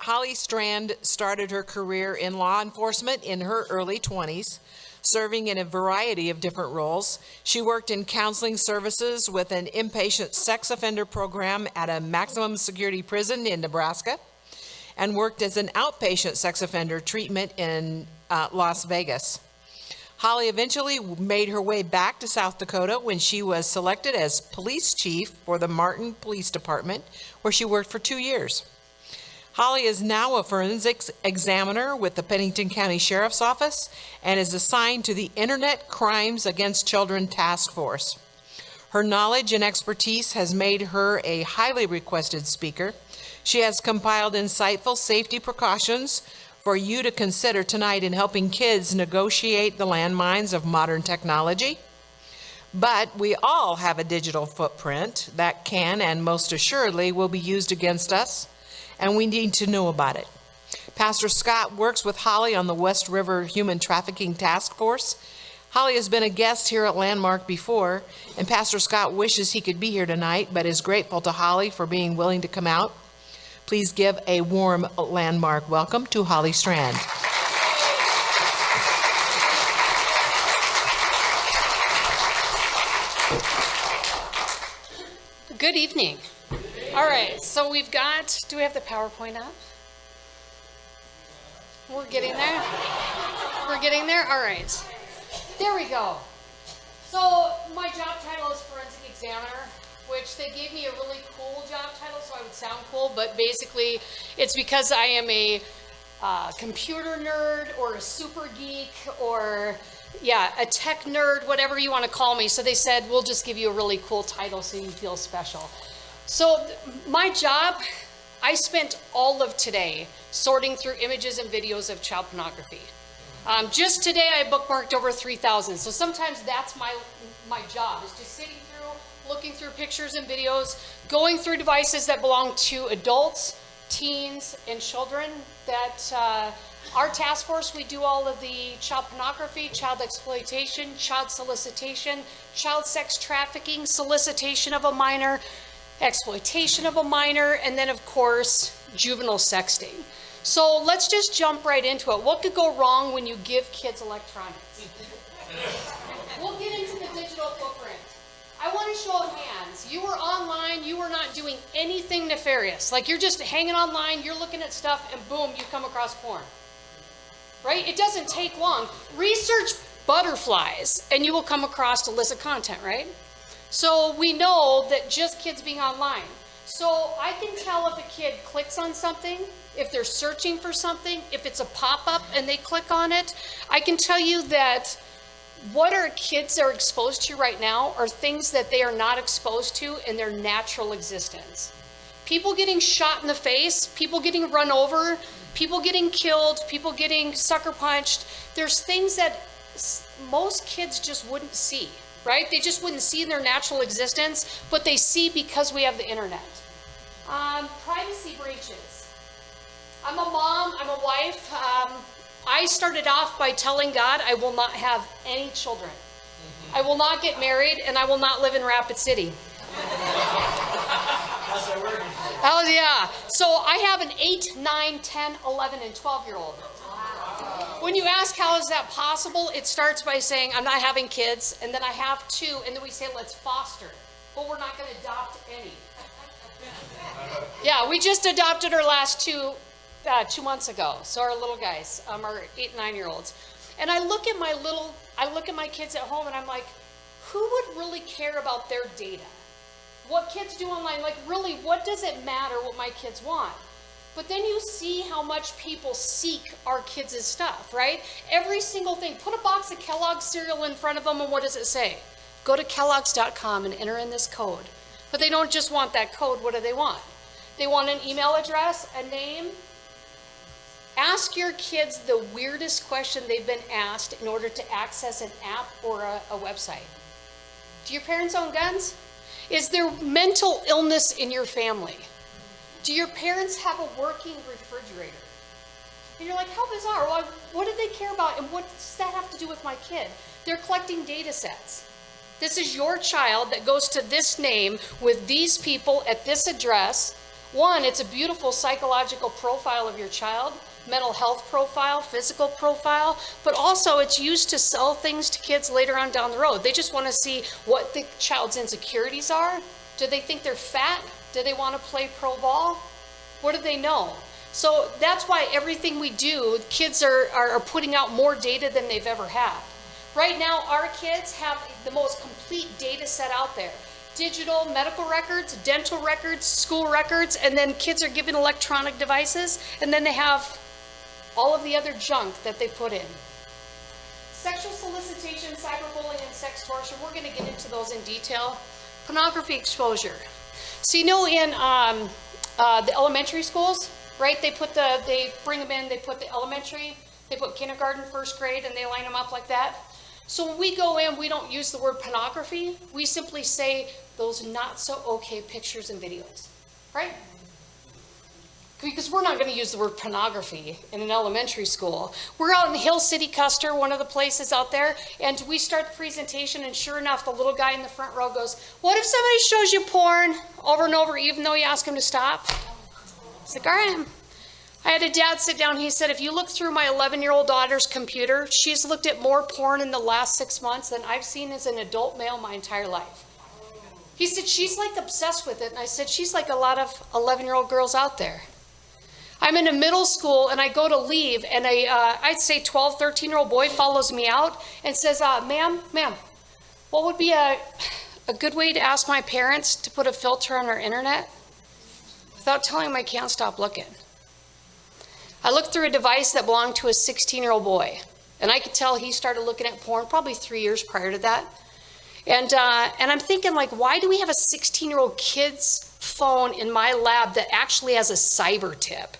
Hollie Strand started her career in law enforcement in her early 20s, serving in a variety of different roles. She worked in counseling services with an inpatient sex offender program at a maximum security prison in Nebraska, and worked as an outpatient sex offender treatment in Las Vegas. Hollie eventually made her way back to South Dakota when she was selected as police chief for the Martin Police Department, where she worked for 2 years. Hollie is now a forensics examiner with the Pennington County Sheriff's Office and is assigned to the Internet Crimes Against Children Task Force. Her knowledge and expertise has made her a highly requested speaker. She has compiled insightful safety precautions for you to consider tonight in helping kids negotiate the landmines of modern technology. But we all have a digital footprint that can and most assuredly will be used against us, and we need to know about it. Pastor Scott works with Hollie on the West River Human Trafficking Task Force. Hollie has been a guest here at Landmark before, and Pastor Scott wishes he could be here tonight, but is grateful to Hollie for being willing to come out. Please give a warm Landmark welcome to Hollie Strand. Good evening. All right, so we've got, do we have the PowerPoint up? We're getting there? We're getting there? All right. There we go. So my job title is forensic examiner, which they gave me a really cool job title so I would sound cool, but basically it's because I am a computer nerd or a super geek or a tech nerd, whatever you want to call me. So they said, we'll just give you a really cool title so you feel special. So my job, I spent all of today sorting through images and videos of child pornography. Just today I bookmarked over 3,000. So sometimes that's my job, is just sitting through, looking through pictures and videos, going through devices that belong to adults, teens, and children. That our task force, we do all of the child pornography, child exploitation, child solicitation, child sex trafficking, solicitation of a minor, exploitation of a minor, and then of course, juvenile sexting. So let's just jump right into it. What could go wrong when you give kids electronics? We'll get into the digital footprint. I want to show of hands. You were online, you were not doing anything nefarious. Like you're just hanging online, you're looking at stuff, and boom, you come across porn. Right? It doesn't take long. Research butterflies, and you will come across illicit content, right? So we know that just kids being online. So I can tell if a kid clicks on something, if they're searching for something, if it's a pop-up and they click on it. I can tell you that what our kids are exposed to right now are things that they are not exposed to in their natural existence. People getting shot in the face, people getting run over, people getting killed, people getting sucker punched. There's things that most kids just wouldn't see, right? They just wouldn't see in their natural existence, but they see because we have the internet. Privacy breaches. I'm a mom, I'm a wife. I started off by telling God I will not have any children. I will not get married, and I will not live in Rapid City. Oh yeah. So I have an 8, 9, 10, 11, and 12-year-old. When you ask how is that possible, it starts by saying I'm not having kids, and then I have 2, and then we say let's foster, but we're not going to adopt any. Yeah, we just adopted our last 2 months ago. So our little guys, our 8 and 9-year-olds. And I look at my kids at home and I'm like, who would really care about their data? What kids do online, like really, what does it matter what my kids want? But then you see how much people seek our kids' stuff, right? Every single thing. Put a box of Kellogg's cereal in front of them and what does it say? Go to kellogg's.com and enter in this code. But they don't just want that code, what do they want? They want an email address, a name. Ask your kids the weirdest question they've been asked in order to access an app or a website. Do your parents own guns? Is there mental illness in your family? Do your parents have a working refrigerator? And you're like, how bizarre. Well, what do they care about and what does that have to do with my kid? They're collecting data sets. This is your child that goes to this name with these people at this address, One, it's a beautiful psychological profile of your child, mental health profile, physical profile, but also it's used to sell things to kids later on down the road. They just want to see what the child's insecurities are. Do they think they're fat? Do they want to play pro ball? What do they know? So that's why everything we do, kids are putting out more data than they've ever had. Right now, our kids have the most complete data set out there. Digital medical records, dental records, school records, and then kids are given electronic devices, and then they have all of the other junk that they put in. Sexual solicitation, cyberbullying, and sex torture, we're going to get into those in detail. Pornography exposure. So you know in the elementary schools, right, they bring them in, they put the elementary, they put kindergarten, first grade, and they line them up like that. So when we go in, we don't use the word pornography. We simply say those not so okay pictures and videos, right? Because we're not going to use the word pornography in an elementary school. We're out in Hill City, Custer, one of the places out there, and we start the presentation, and sure enough, the little guy in the front row goes, "What if somebody shows you porn over and over, even though you ask him to stop?" It's like, all right. I had a dad sit down, he said, if you look through my 11-year-old daughter's computer, she's looked at more porn in the last 6 months than I've seen as an adult male my entire life. He said, she's like obsessed with it. And I said, she's like a lot of 11-year-old girls out there. I'm in a middle school and I go to leave and I'd say 12, 13-year-old boy follows me out and says, ma'am, what would be a good way to ask my parents to put a filter on our internet without telling them I can't stop looking? I looked through a device that belonged to a 16-year-old boy, and I could tell he started looking at porn probably 3 years prior to that. And I'm thinking, like, why do we have a 16-year-old kid's phone in my lab that actually has a cyber tip?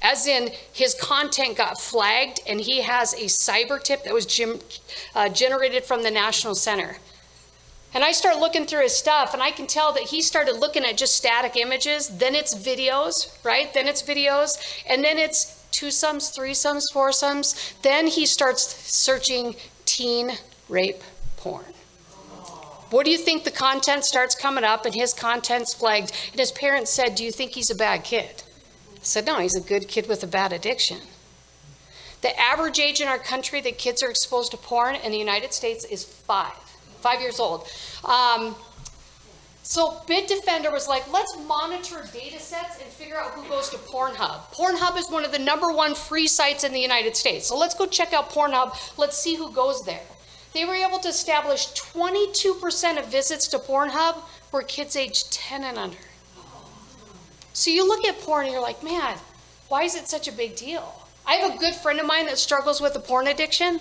As in, his content got flagged, and he has a cyber tip that was generated from the National Center. And I start looking through his stuff, and I can tell that he started looking at just static images, then it's videos, right? Then it's videos, and then it's twosomes, threesomes, foursomes. Then he starts searching teen rape porn. What do you think the content starts coming up, and his content's flagged, and his parents said, do you think he's a bad kid? I said, no, he's a good kid with a bad addiction. The average age in our country that kids are exposed to porn in the United States is 5 years old. So Bitdefender was like, let's monitor data sets and figure out who goes to Pornhub. Pornhub is one of the #1 free sites in the United States. So let's go check out Pornhub. Let's see who goes there. They were able to establish 22% of visits to Pornhub were kids aged 10 and under. So you look at porn and you're like, man, why is it such a big deal? I have a good friend of mine that struggles with a porn addiction.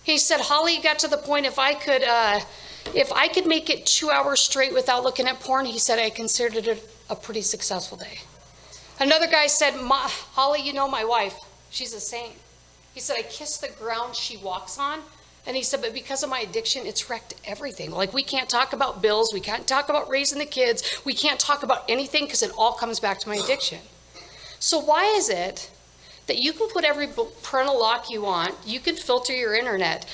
He said, Holly, got to the point if I could make it 2 hours straight without looking at porn, he said, I considered it a pretty successful day. Another guy said, Holly, you know my wife, she's a saint. He said, I kiss the ground she walks on. And he said, but because of my addiction, it's wrecked everything. Like, we can't talk about bills, we can't talk about raising the kids, we can't talk about anything because it all comes back to my addiction. So why is it that you can put every parental lock you want, you can filter your internet,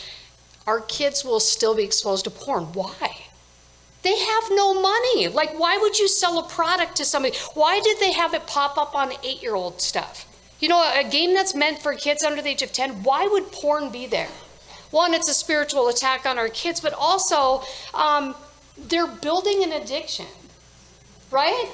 our kids will still be exposed to porn? Why? They have no money. Like, why would you sell a product to somebody? Why did they have it pop up on 8-year-old stuff? You know, a game that's meant for kids under the age of 10, why would porn be there? One, it's a spiritual attack on our kids, but also they're building an addiction, right?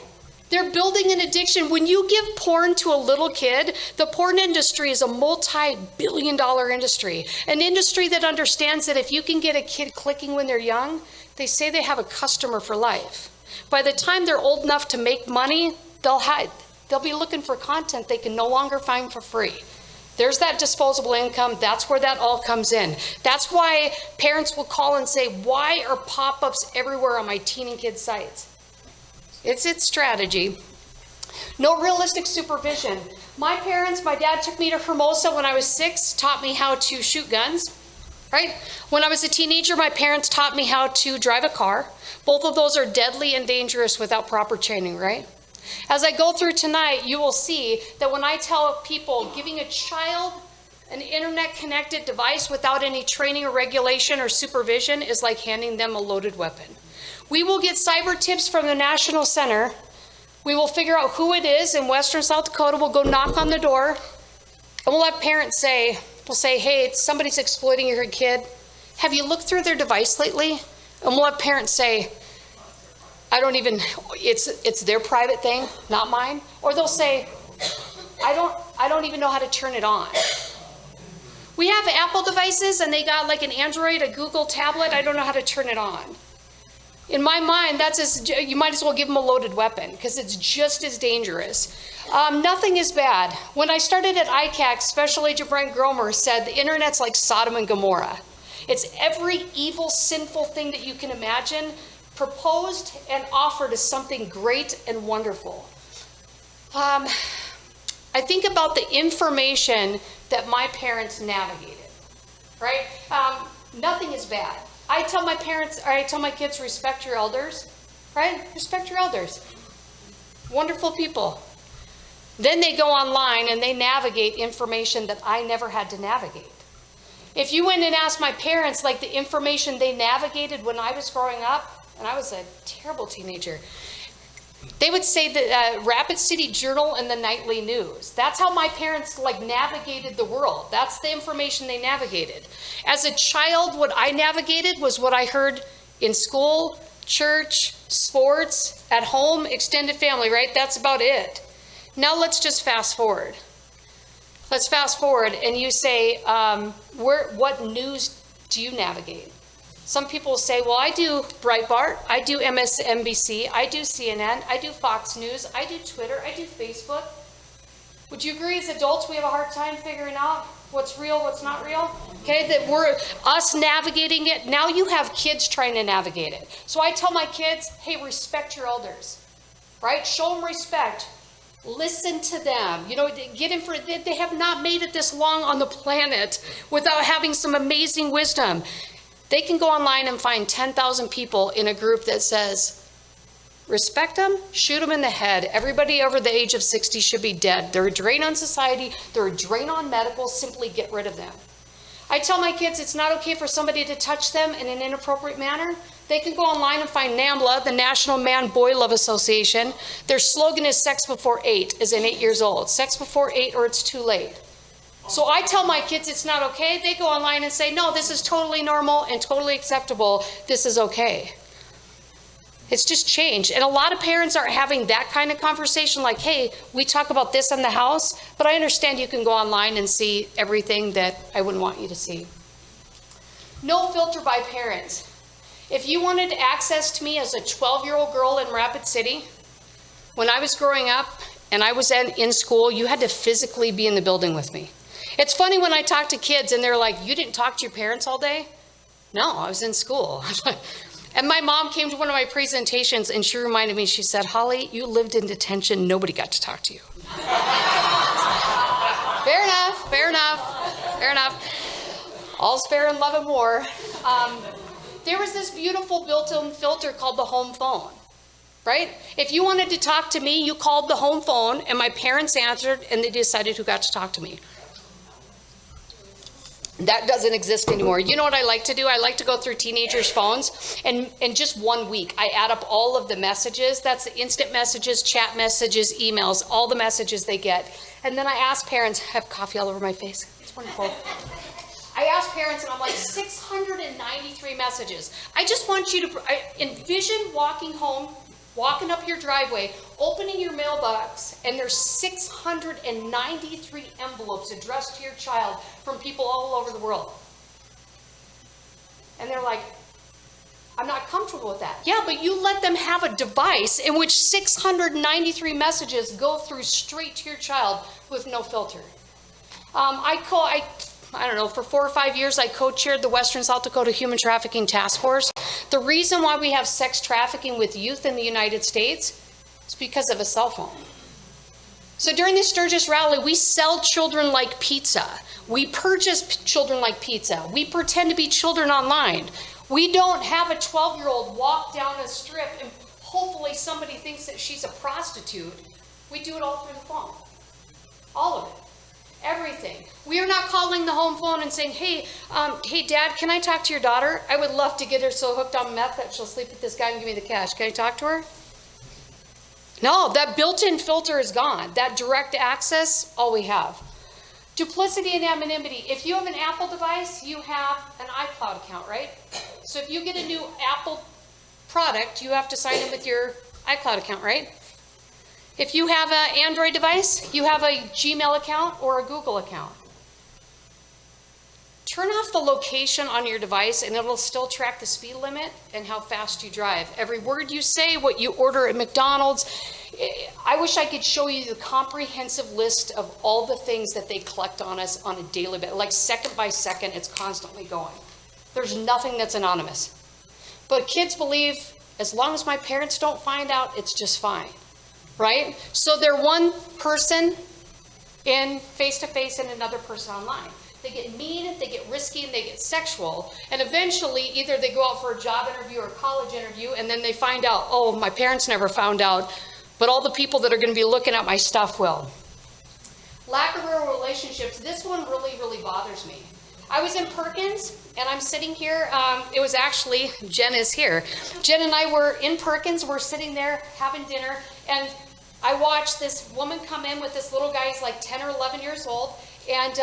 They're building an addiction. When you give porn to a little kid, the porn industry is a multi-billion-dollar industry, an industry that understands that if you can get a kid clicking when they're young, they say they have a customer for life. By the time they're old enough to make money, they'll be looking for content they can no longer find for free. There's that disposable income. That's where that all comes in. That's why parents will call and say, why are pop-ups everywhere on my teen and kid sites? It's strategy. No realistic supervision. My dad took me to Hermosa when I was 6, taught me how to shoot guns, right? When I was a teenager, my parents taught me how to drive a car. Both of those are deadly and dangerous without proper training, right? As I go through tonight, you will see that when I tell people giving a child an internet-connected device without any training or regulation or supervision is like handing them a loaded weapon. We will get cyber tips from the National Center We will figure out who it is in Western South Dakota. We'll go knock on the door, and we'll have parents say, hey, somebody's exploiting your kid. Have you looked through their device lately? And we'll have parents say, it's their private thing, not mine. Or they'll say, I don't even know how to turn it on. We have Apple devices and they got like an Android, a Google tablet. I don't know how to turn it on. In my mind, you might as well give them a loaded weapon because it's just as dangerous. Nothing is bad. When I started at ICAC, Special Agent Brent Gromer said the internet's like Sodom and Gomorrah. It's every evil, sinful thing that you can imagine proposed and offered as something great and wonderful. I think about the information that my parents navigated, right? Nothing is bad. I tell my kids, respect your elders, right? Respect your elders. Wonderful people. Then they go online and they navigate information that I never had to navigate. If you went and asked my parents, like the information they navigated when I was growing up, and I was a terrible teenager, they would say the Rapid City Journal and the Nightly News. That's how my parents navigated the world. That's the information they navigated. As a child, what I navigated was what I heard in school, church, sports, at home, extended family, right? That's about it. Now let's just fast forward. Let's fast forward and you say, what news do you navigate? Some people say, well, I do Breitbart, I do MSNBC, I do CNN, I do Fox News, I do Twitter, I do Facebook. Would you agree as adults we have a hard time figuring out what's real, what's not real? Okay, that we're us navigating it. Now you have kids trying to navigate it. So I tell my kids, hey, respect your elders, right? Show them respect. Listen to them. They have not made it this long on the planet without having some amazing wisdom. They can go online and find 10,000 people in a group that says, respect them, shoot them in the head. Everybody over the age of 60 should be dead. They're a drain on society. They're a drain on medical. Simply get rid of them. I tell my kids it's not okay for somebody to touch them in an inappropriate manner. They can go online and find NAMBLA, the National Man-Boy Love Association. Their slogan is sex before 8, as in 8 years old. Sex before 8 or it's too late. So I tell my kids it's not okay. They go online and say, no, this is totally normal and totally acceptable. This is okay. It's just changed. And a lot of parents are having that kind of conversation like, hey, we talk about this in the house, but I understand you can go online and see everything that I wouldn't want you to see. No filter by parents. If you wanted access to me as a 12-year-old girl in Rapid City, when I was growing up and I was in school, you had to physically be in the building with me. It's funny when I talk to kids and they're like, you didn't talk to your parents all day? No, I was in school. And my mom came to one of my presentations and she reminded me, she said, Holly, you lived in detention. Nobody got to talk to you. Fair enough, fair enough, fair enough. All's fair in love and war. There was this beautiful built-in filter called the home phone, right? If you wanted to talk to me, you called the home phone and my parents answered and they decided who got to talk to me. That doesn't exist anymore. You know what I like to do? I like to go through teenagers' phones and in just 1 week, I add up all of the messages. That's the instant messages, chat messages, emails, all the messages they get. And then I ask parents, I have coffee all over my face. It's wonderful. I ask parents and I'm like, 693 messages. I just want you to envision walking home, walking up your driveway, opening your mailbox, and there's 693 envelopes addressed to your child from people all over the world. And they're like, I'm not comfortable with that. Yeah, but you let them have a device in which 693 messages go through straight to your child with no filter. I don't know, for 4 or 5 years, I co-chaired the Western South Dakota Human Trafficking Task Force. The reason why we have sex trafficking with youth in the United States is because of a cell phone. So during the Sturgis rally, we sell children like pizza. We purchase children like pizza. We pretend to be children online. We don't have a 12-year-old walk down a strip and hopefully somebody thinks that she's a prostitute. We do it all through the phone. All of it. Everything. We are not calling the home phone and saying, hey, Dad, can I talk to your daughter? I would love to get her so hooked on meth that she'll sleep with this guy and give me the cash. Can I talk to her? No, that built-in filter is gone. That direct access, all we have. Duplicity and anonymity. If you have an Apple device, you have an iCloud account, right? So if you get a new Apple product, you have to sign in with your iCloud account, right? If you have an Android device, you have a Gmail account or a Google account. Turn off the location on your device and it'll still track the speed limit and how fast you drive. Every word you say, what you order at McDonald's. I wish I could show you the comprehensive list of all the things that they collect on us on a daily basis. Like second by second, it's constantly going. There's nothing that's anonymous. But kids believe as long as my parents don't find out, it's just fine, right? So they're one person in face-to-face and another person online. They get mean, they get risky, and they get sexual. And eventually, either they go out for a job interview or a college interview, and then they find out, oh, my parents never found out, but all the people that are going to be looking at my stuff will. Lack of real relationships. This one really, really bothers me. I was in Perkins, and I'm sitting here. It was actually, Jen is here. Jen and I were in Perkins. We're sitting there having dinner, and I watched this woman come in with this little guy. He's like 10 or 11 years old. And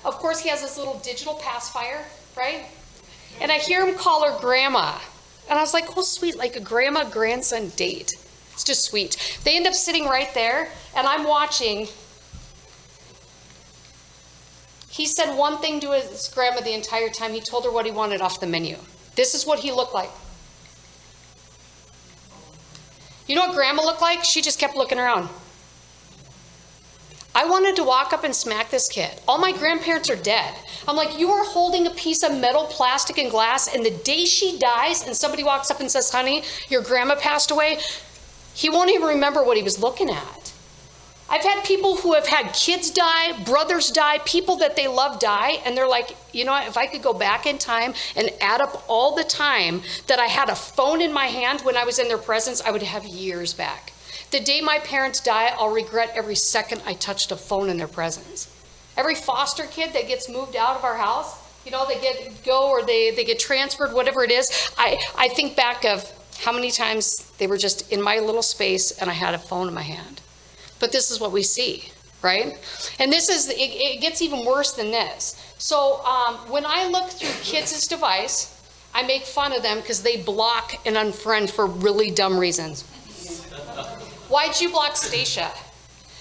of course, he has this little digital pacifier, right? And I hear him call her grandma. And I was like, oh, sweet, like a grandma-grandson date. It's just sweet. They end up sitting right there, and I'm watching. He said one thing to his grandma the entire time. He told her what he wanted off the menu. This is what he looked like. You know what grandma looked like? She just kept looking around. I wanted to walk up and smack this kid. All my grandparents are dead. I'm like, you are holding a piece of metal, plastic, and glass, and the day she dies and somebody walks up and says, honey, your grandma passed away, he won't even remember what he was looking at. I've had people who have had kids die, brothers die, people that they love die, and they're like, you know what, if I could go back in time and add up all the time that I had a phone in my hand when I was in their presence, I would have years back. The day my parents die, I'll regret every second I touched a phone in their presence. Every foster kid that gets moved out of our house, you know, they get transferred, whatever it is. I think back of how many times they were just in my little space and I had a phone in my hand. But this is what we see, right? And it gets even worse than this. So when I look through kids' device, I make fun of them because they block and unfriend for really dumb reasons. Why'd you block Stacia?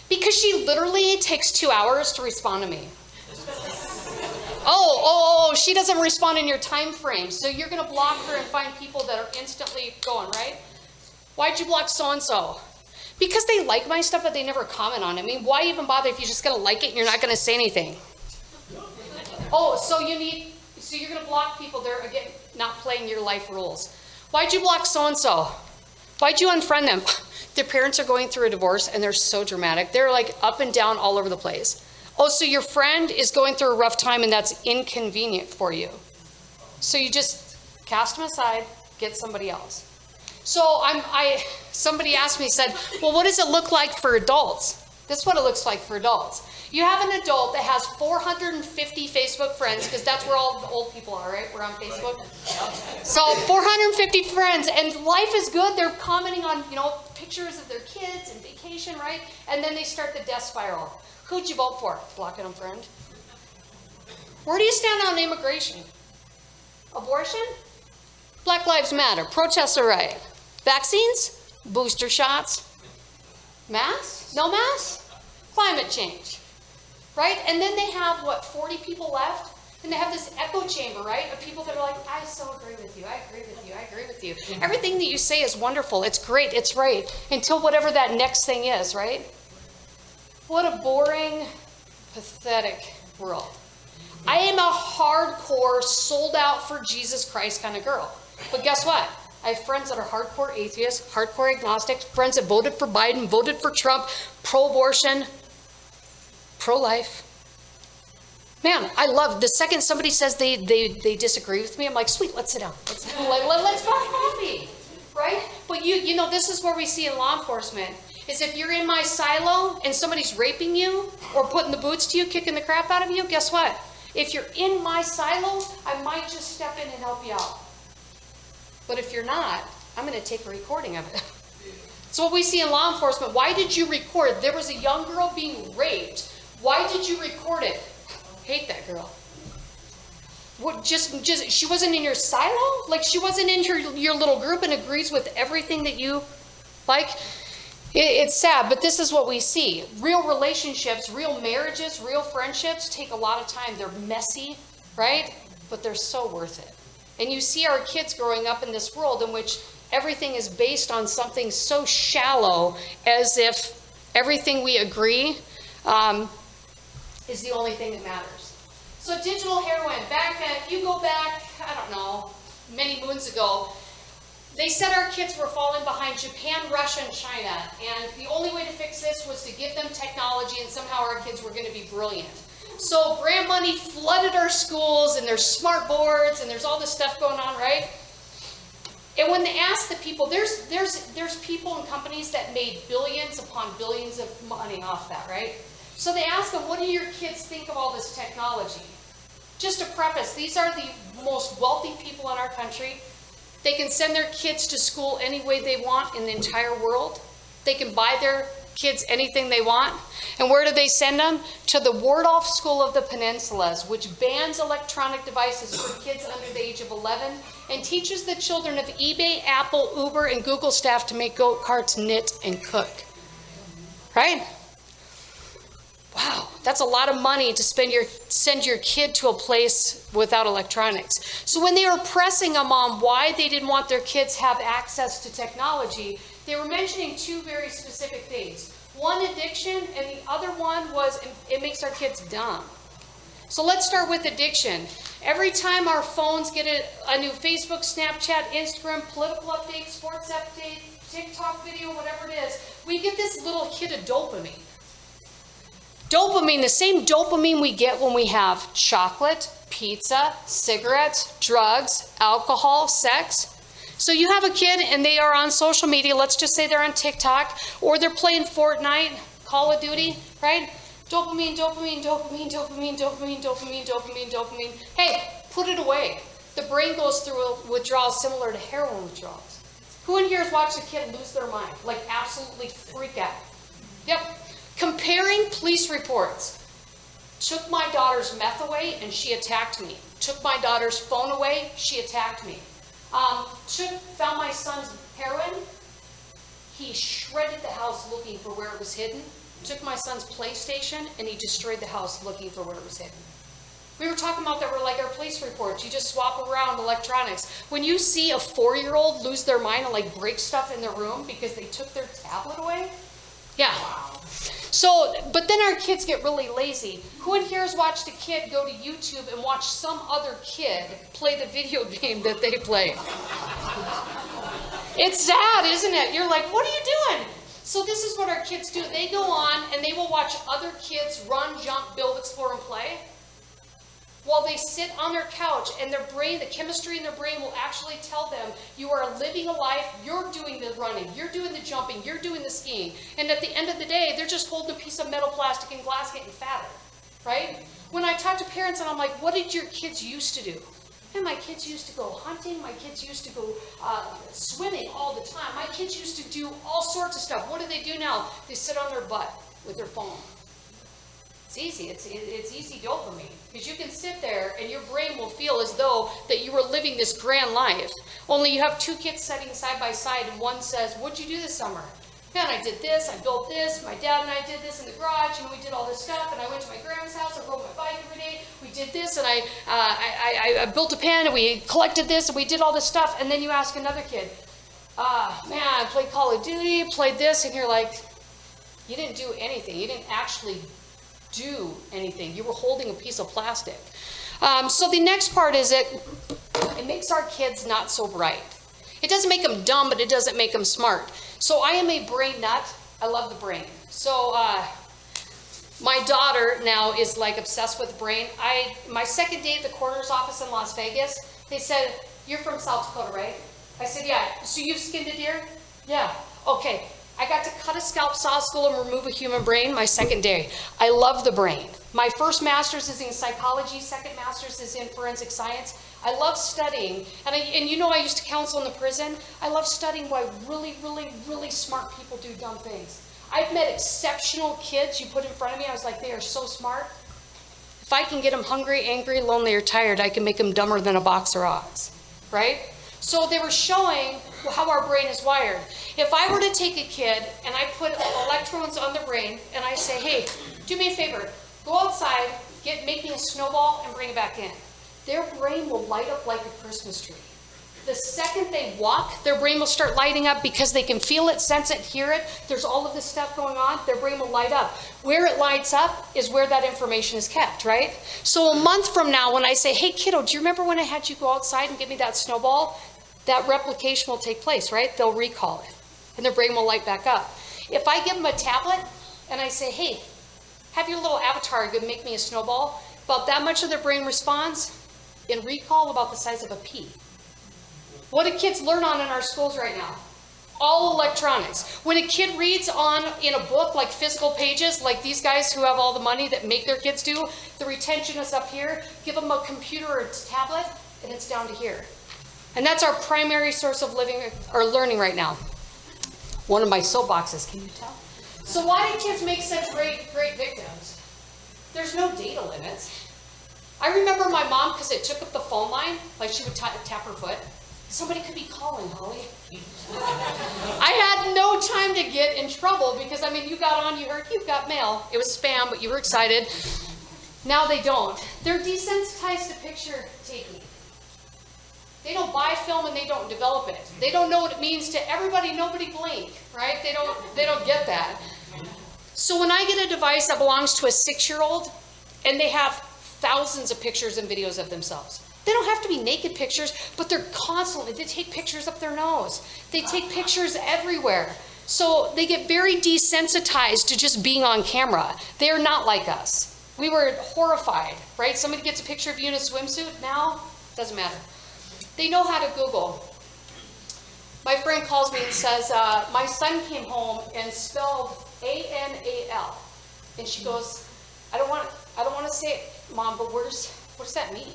Because she literally takes 2 hours to respond to me. She doesn't respond in your time frame, so you're going to block her and find people that are instantly going, right? Why'd you block so-and-so? Because they like my stuff, but they never comment on it. I mean, why even bother if you're just going to like it and you're not going to say anything? So you're going to block people that are, again, not playing your life rules. Why'd you block so-and-so? Why'd you unfriend them? Their parents are going through a divorce and they're so dramatic. They're like up and down all over the place. Oh, so your friend is going through a rough time and that's inconvenient for you. So you just cast them aside, get somebody else. So somebody asked me, said, well, what does it look like for adults? This is what it looks like for adults. You have an adult that has 450 Facebook friends, because that's where all the old people are, right? We're on Facebook. So 450 friends, and life is good. They're commenting on, pictures of their kids and vacation, right? And then they start the death spiral. Who'd you vote for? Block and unfriend. Where do you stand on immigration? Abortion? Black Lives Matter. Protests are right. Vaccines? Booster shots? Masks? No masks? Climate change. Right? And then they have, 40 people left? And they have this echo chamber, right? Of people that are like, I so agree with you, I agree with you, I agree with you. Everything that you say is wonderful, it's great, it's right, until whatever that next thing is, right? What a boring, pathetic world. I am a hardcore, sold out for Jesus Christ kind of girl. But guess what? I have friends that are hardcore atheists, hardcore agnostics, friends that voted for Biden, voted for Trump, pro-abortion, pro-life. Man, I love, the second somebody says they disagree with me, I'm like, sweet, let's sit down. Let's go have coffee, right? But you know, this is where we see in law enforcement, is if you're in my silo and somebody's raping you or putting the boots to you, kicking the crap out of you, guess what? If you're in my silo, I might just step in and help you out. But if you're not, I'm going to take a recording of it. So what we see in law enforcement, why did you record? There was a young girl being raped. Why did you record it? Hate that girl. What, just she wasn't in your silo? Like she wasn't in your little group and agrees with everything that you like? It's sad, but this is what we see. Real relationships, real marriages, real friendships take a lot of time. They're messy, right? But they're so worth it. And you see our kids growing up in this world in which everything is based on something so shallow as if everything we agree is the only thing that matters. So digital heroin, if you go back, I don't know, many moons ago, they said our kids were falling behind Japan, Russia, and China. And the only way to fix this was to give them technology, and somehow our kids were going to be brilliant. So grant money flooded our schools, and there's smart boards, and there's all this stuff going on, right? And when they asked the people, there's people and companies that made billions upon billions of money off that, right? So they asked them, what do your kids think of all this technology? Just to preface, these are the most wealthy people in our country. They can send their kids to school any way they want in the entire world. They can buy their kids anything they want. And where do they send them? To the Waldorf School of the Peninsulas, which bans electronic devices for kids under the age of 11 and teaches the children of eBay, Apple, Uber, and Google staff to make go-karts, knit, and cook. Right? Wow, that's a lot of money to send your kid to a place without electronics. So when they were pressing them on why they didn't want their kids have access to technology, they were mentioning two very specific things. One, addiction, and the other one was it makes our kids dumb. So let's start with addiction. Every time our phones get a new Facebook, Snapchat, Instagram, political update, sports update, TikTok video, whatever it is, we get this little hit of dopamine. Dopamine, the same dopamine we get when we have chocolate, pizza, cigarettes, drugs, alcohol, sex. So you have a kid and they are on social media, let's just say they're on TikTok, or they're playing Fortnite, Call of Duty, right? Dopamine, dopamine, dopamine, dopamine, dopamine, dopamine, dopamine, dopamine. Hey, put it away. The brain goes through a withdrawal similar to heroin withdrawals. Who in here has watched a kid lose their mind, like absolutely freak out? Yep. Comparing police reports. Took my daughter's meth away and she attacked me. Took my daughter's phone away, she attacked me. Found my son's heroin. He shredded the house looking for where it was hidden. Took my son's PlayStation and he destroyed the house looking for where it was hidden. We were talking about that were like our police reports. You just swap around electronics. When you see a 4-year-old lose their mind and like break stuff in their room because they took their tablet away, yeah. So, but then our kids get really lazy. Who in here has watched a kid go to YouTube and watch some other kid play the video game that they play? It's sad, isn't it? You're like, what are you doing? So this is what our kids do. They go on and they will watch other kids run, jump, build, explore, and play, while they sit on their couch, and their brain, the chemistry in their brain will actually tell them, you are living a life, you're doing the running, you're doing the jumping, you're doing the skiing. And at the end of the day, they're just holding a piece of metal, plastic, and glass getting fatter, right? When I talk to parents and I'm like, what did your kids used to do? And my kids used to go hunting, my kids used to go swimming all the time. My kids used to do all sorts of stuff. What do they do now? They sit on their butt with their phone. It's easy. It's easy dopamine, because you can sit there and your brain will feel as though that you were living this grand life. Only you have two kids sitting side by side, and one says, "What'd you do this summer?" "Man, I did this. I built this. My dad and I did this in the garage, and we did all this stuff. And I went to my grandma's house. I rode my bike every day. We did this, and I built a pen, and we collected this, and we did all this stuff." And then you ask another kid, "Man, I played Call of Duty, played this," and you're like, "You didn't do anything. You didn't actually do anything. You were holding a piece of plastic." So the next part is it makes our kids not so bright. It doesn't make them dumb, but it doesn't make them smart. So I am a brain nut. I love the brain. So my daughter now is like obsessed with the brain. My second day at the coroner's office in Las Vegas, they said, "You're from South Dakota, right?" I said, "Yeah." "So you've skinned a deer?" "Yeah." "Okay. I got to cut a scalp saw school and remove a human brain my second day. I love the brain. My first master's is in psychology, second master's is in forensic science. I love studying, and you know I used to counsel in the prison. I love studying why really, really, really smart people do dumb things. I've met exceptional kids you put in front of me. I was like, they are so smart. If I can get them hungry, angry, lonely, or tired, I can make them dumber than a box of rocks, right? So they were showing how our brain is wired. If I were to take a kid and I put electrodes on the brain and I say, hey, do me a favor, go outside, make me a snowball and bring it back in. Their brain will light up like a Christmas tree. The second they walk, their brain will start lighting up because they can feel it, sense it, hear it. There's all of this stuff going on. Their brain will light up. Where it lights up is where that information is kept, right? So a month from now, when I say, hey, kiddo, do you remember when I had you go outside and give me that snowball? That replication will take place, right? They'll recall it, and their brain will light back up. If I give them a tablet and I say, hey, have your little avatar go make me a snowball, about that much of their brain responds in recall about the size of a pea. What do kids learn on in our schools right now? All electronics. When a kid reads in a book like physical pages, like these guys who have all the money that make their kids do, the retention is up here. Give them a computer or a tablet, and it's down to here. And that's our primary source of living or learning right now. One of my soapboxes, can you tell? So why do kids make such great victims? There's no data limits. I remember my mom, because it took up the phone line, like she would tap her foot. Somebody could be calling, Holly. I had no time to get in trouble because, I mean, you got on, you heard, you've got mail. It was spam, but you were excited. Now they don't. They're desensitized to picture taking. They don't buy film and they don't develop it. They don't know what it means to everybody, nobody blink, right? They don't get that. So when I get a device that belongs to a 6-year-old and they have thousands of pictures and videos of themselves, they don't have to be naked pictures, but they take pictures up their nose. They take pictures everywhere. So they get very desensitized to just being on camera. They are not like us. We were horrified, right? Somebody gets a picture of you in a swimsuit now, doesn't matter. They know how to Google. My friend calls me and says, my son came home and spelled A-N-A-L. And she goes, I don't want to say it, Mom, but what's that mean?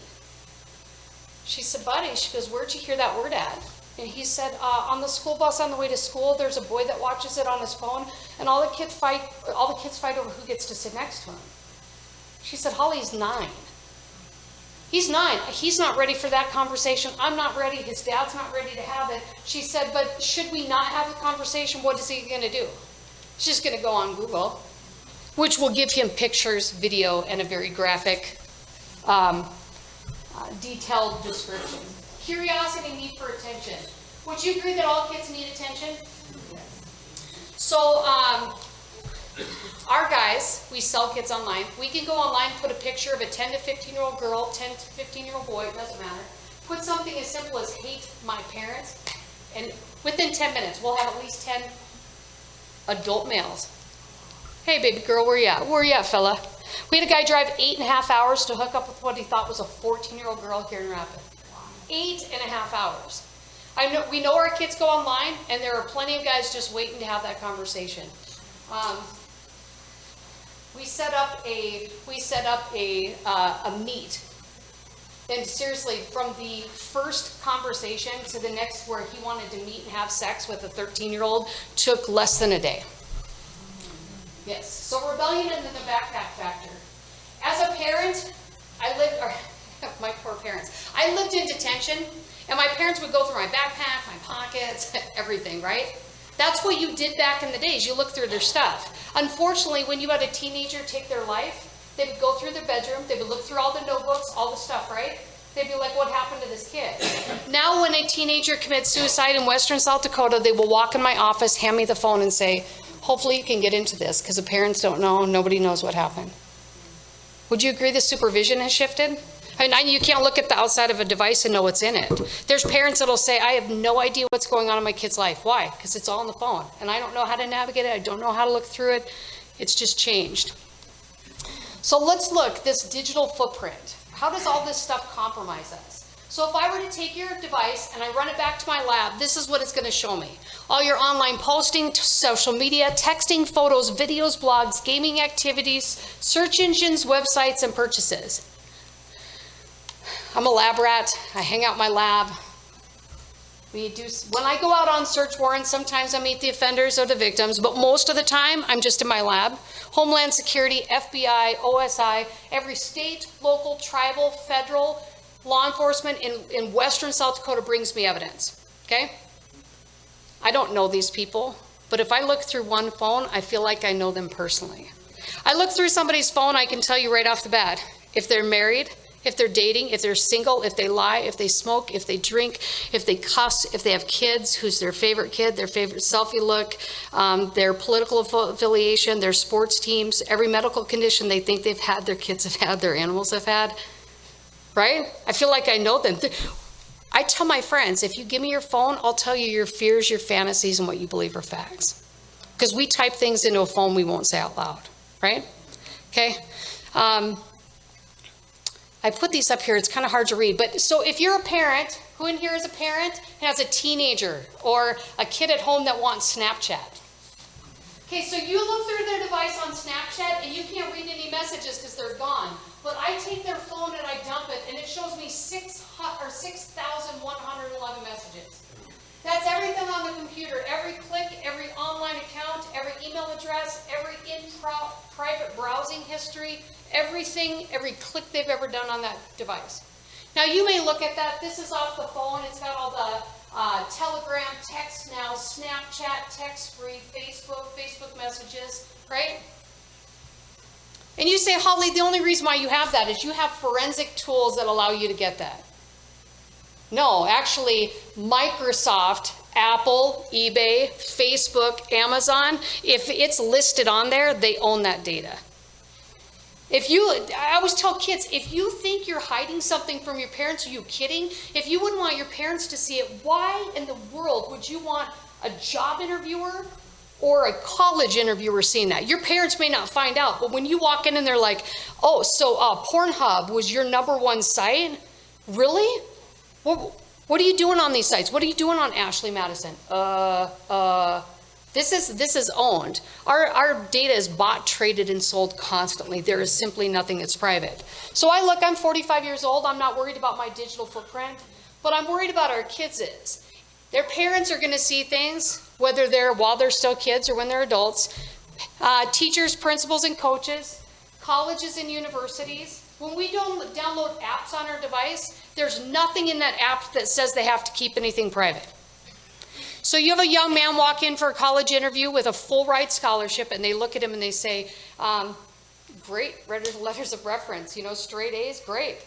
She said, buddy, she goes, where'd you hear that word at? And he said, on the school bus on the way to school, there's a boy that watches it on his phone, and all the kids fight over who gets to sit next to him. She said, Holly's 9. He's 9. He's not ready for that conversation. I'm not ready. His dad's not ready to have it. She said, but should we not have the conversation? What is he going to do? He's just going to go on Google, which will give him pictures, video, and a very graphic, detailed description. Curiosity, need for attention. Would you agree that all kids need attention? Yes. So, our guys, we sell kids online. We can go online, put a picture of a 10 to 15-year-old girl, 10 to 15-year-old boy, it doesn't matter. Put something as simple as hate my parents, and within 10 minutes, we'll have at least 10 adult males. Hey, baby girl, where you at? Where you at, fella? We had a guy drive 8.5 hours to hook up with what he thought was a 14-year-old girl here in Rapid. 8.5 hours. We know our kids go online, and there are plenty of guys just waiting to have that conversation. We set up a meet, and seriously, from the first conversation to the next where he wanted to meet and have sex with a 13-year-old took less than a day. Yes, so rebellion and then the backpack factor. As a parent, my poor parents, I lived in detention, and my parents would go through my backpack, my pockets, everything, right? That's what you did back in the days. You looked through their stuff. Unfortunately, when you had a teenager take their life, they would go through their bedroom, they would look through all the notebooks, all the stuff, right? They'd be like, what happened to this kid? Now when a teenager commits suicide in Western South Dakota, they will walk in my office, hand me the phone and say, hopefully you can get into this, because the parents don't know, nobody knows what happened. Would you agree the supervision has shifted? I mean, you can't look at the outside of a device and know what's in it. There's parents that'll say, I have no idea what's going on in my kid's life. Why? Because it's all on the phone, and I don't know how to navigate it. I don't know how to look through it. It's just changed. So let's look, this digital footprint. How does all this stuff compromise us? So if I were to take your device and I run it back to my lab, this is what it's going to show me. All your online posting, social media, texting, photos, videos, blogs, gaming activities, search engines, websites, and purchases. I'm a lab rat. I hang out in my lab. When I go out on search warrants, sometimes I meet the offenders or the victims, but most of the time I'm just in my lab. Homeland Security, FBI, OSI, every state, local, tribal, federal, law enforcement in Western South Dakota brings me evidence, okay? I don't know these people, but if I look through one phone, I feel like I know them personally. I look through somebody's phone, I can tell you right off the bat if they're married, if they're dating, if they're single, if they lie, if they smoke, if they drink, if they cuss, if they have kids, who's their favorite kid, their favorite selfie look, their political affiliation, their sports teams, every medical condition they think they've had, their kids have had, their animals have had. Right? I feel like I know them. I tell my friends, if you give me your phone, I'll tell you your fears, your fantasies, and what you believe are facts. Because we type things into a phone we won't say out loud, right? Okay? I put these up here. It's kind of hard to read. But so if you're a parent, who in here is a parent and has a teenager or a kid at home that wants Snapchat? Okay, so you look through their device on Snapchat and you can't read any messages because they're gone. But I take their phone and I dump it and it shows me 6,111 messages. That's everything on the computer, every click, every online account, every email address, every private browsing history, everything, every click they've ever done on that device. Now you may look at that, this is off the phone, it's got all the Telegram, text now, Snapchat, text-free, Facebook messages, right? And you say, Holly, the only reason why you have that is you have forensic tools that allow you to get that. No, actually, Microsoft, Apple, eBay, Facebook, Amazon, if it's listed on there, they own that data. I always tell kids, if you think you're hiding something from your parents, are you kidding? If you wouldn't want your parents to see it, why in the world would you want a job interviewer or a college interviewer seeing that? Your parents may not find out, but when you walk in and they're like, oh, so Pornhub was your #1 site? Really? What are you doing on these sites? What are you doing on Ashley Madison? This is owned. Our data is bought, traded, and sold constantly. There is simply nothing that's private. So I'm 45 years old. I'm not worried about my digital footprint, but I'm worried about our kids is. Their parents are going to see things, whether while they're still kids or when they're adults. Teachers, principals, and coaches, colleges and universities. When we don't download apps on our device, there's nothing in that app that says they have to keep anything private. So you have a young man walk in for a college interview with a full ride scholarship, and they look at him and they say, great, letters of reference, straight A's, great.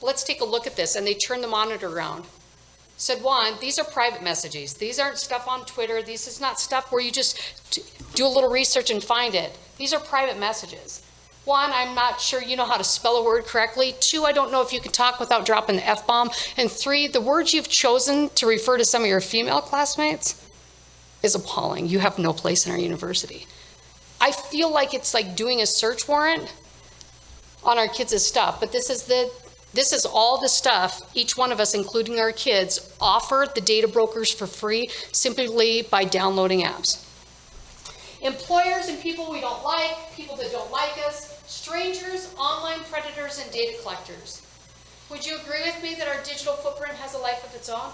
Let's take a look at this. And they turn the monitor around. Said, Juan, these are private messages. These aren't stuff on Twitter. This is not stuff where you just do a little research and find it. These are private messages. 1, I'm not sure you know how to spell a word correctly. 2, I don't know if you can talk without dropping the F-bomb. And 3, the words you've chosen to refer to some of your female classmates is appalling. You have no place in our university. I feel like it's like doing a search warrant on our kids' stuff, but this is all the stuff each one of us, including our kids, offer the data brokers for free simply by downloading apps. Employers and people we don't like, people that don't like us, strangers, online predators, and data collectors. Would you agree with me that our digital footprint has a life of its own?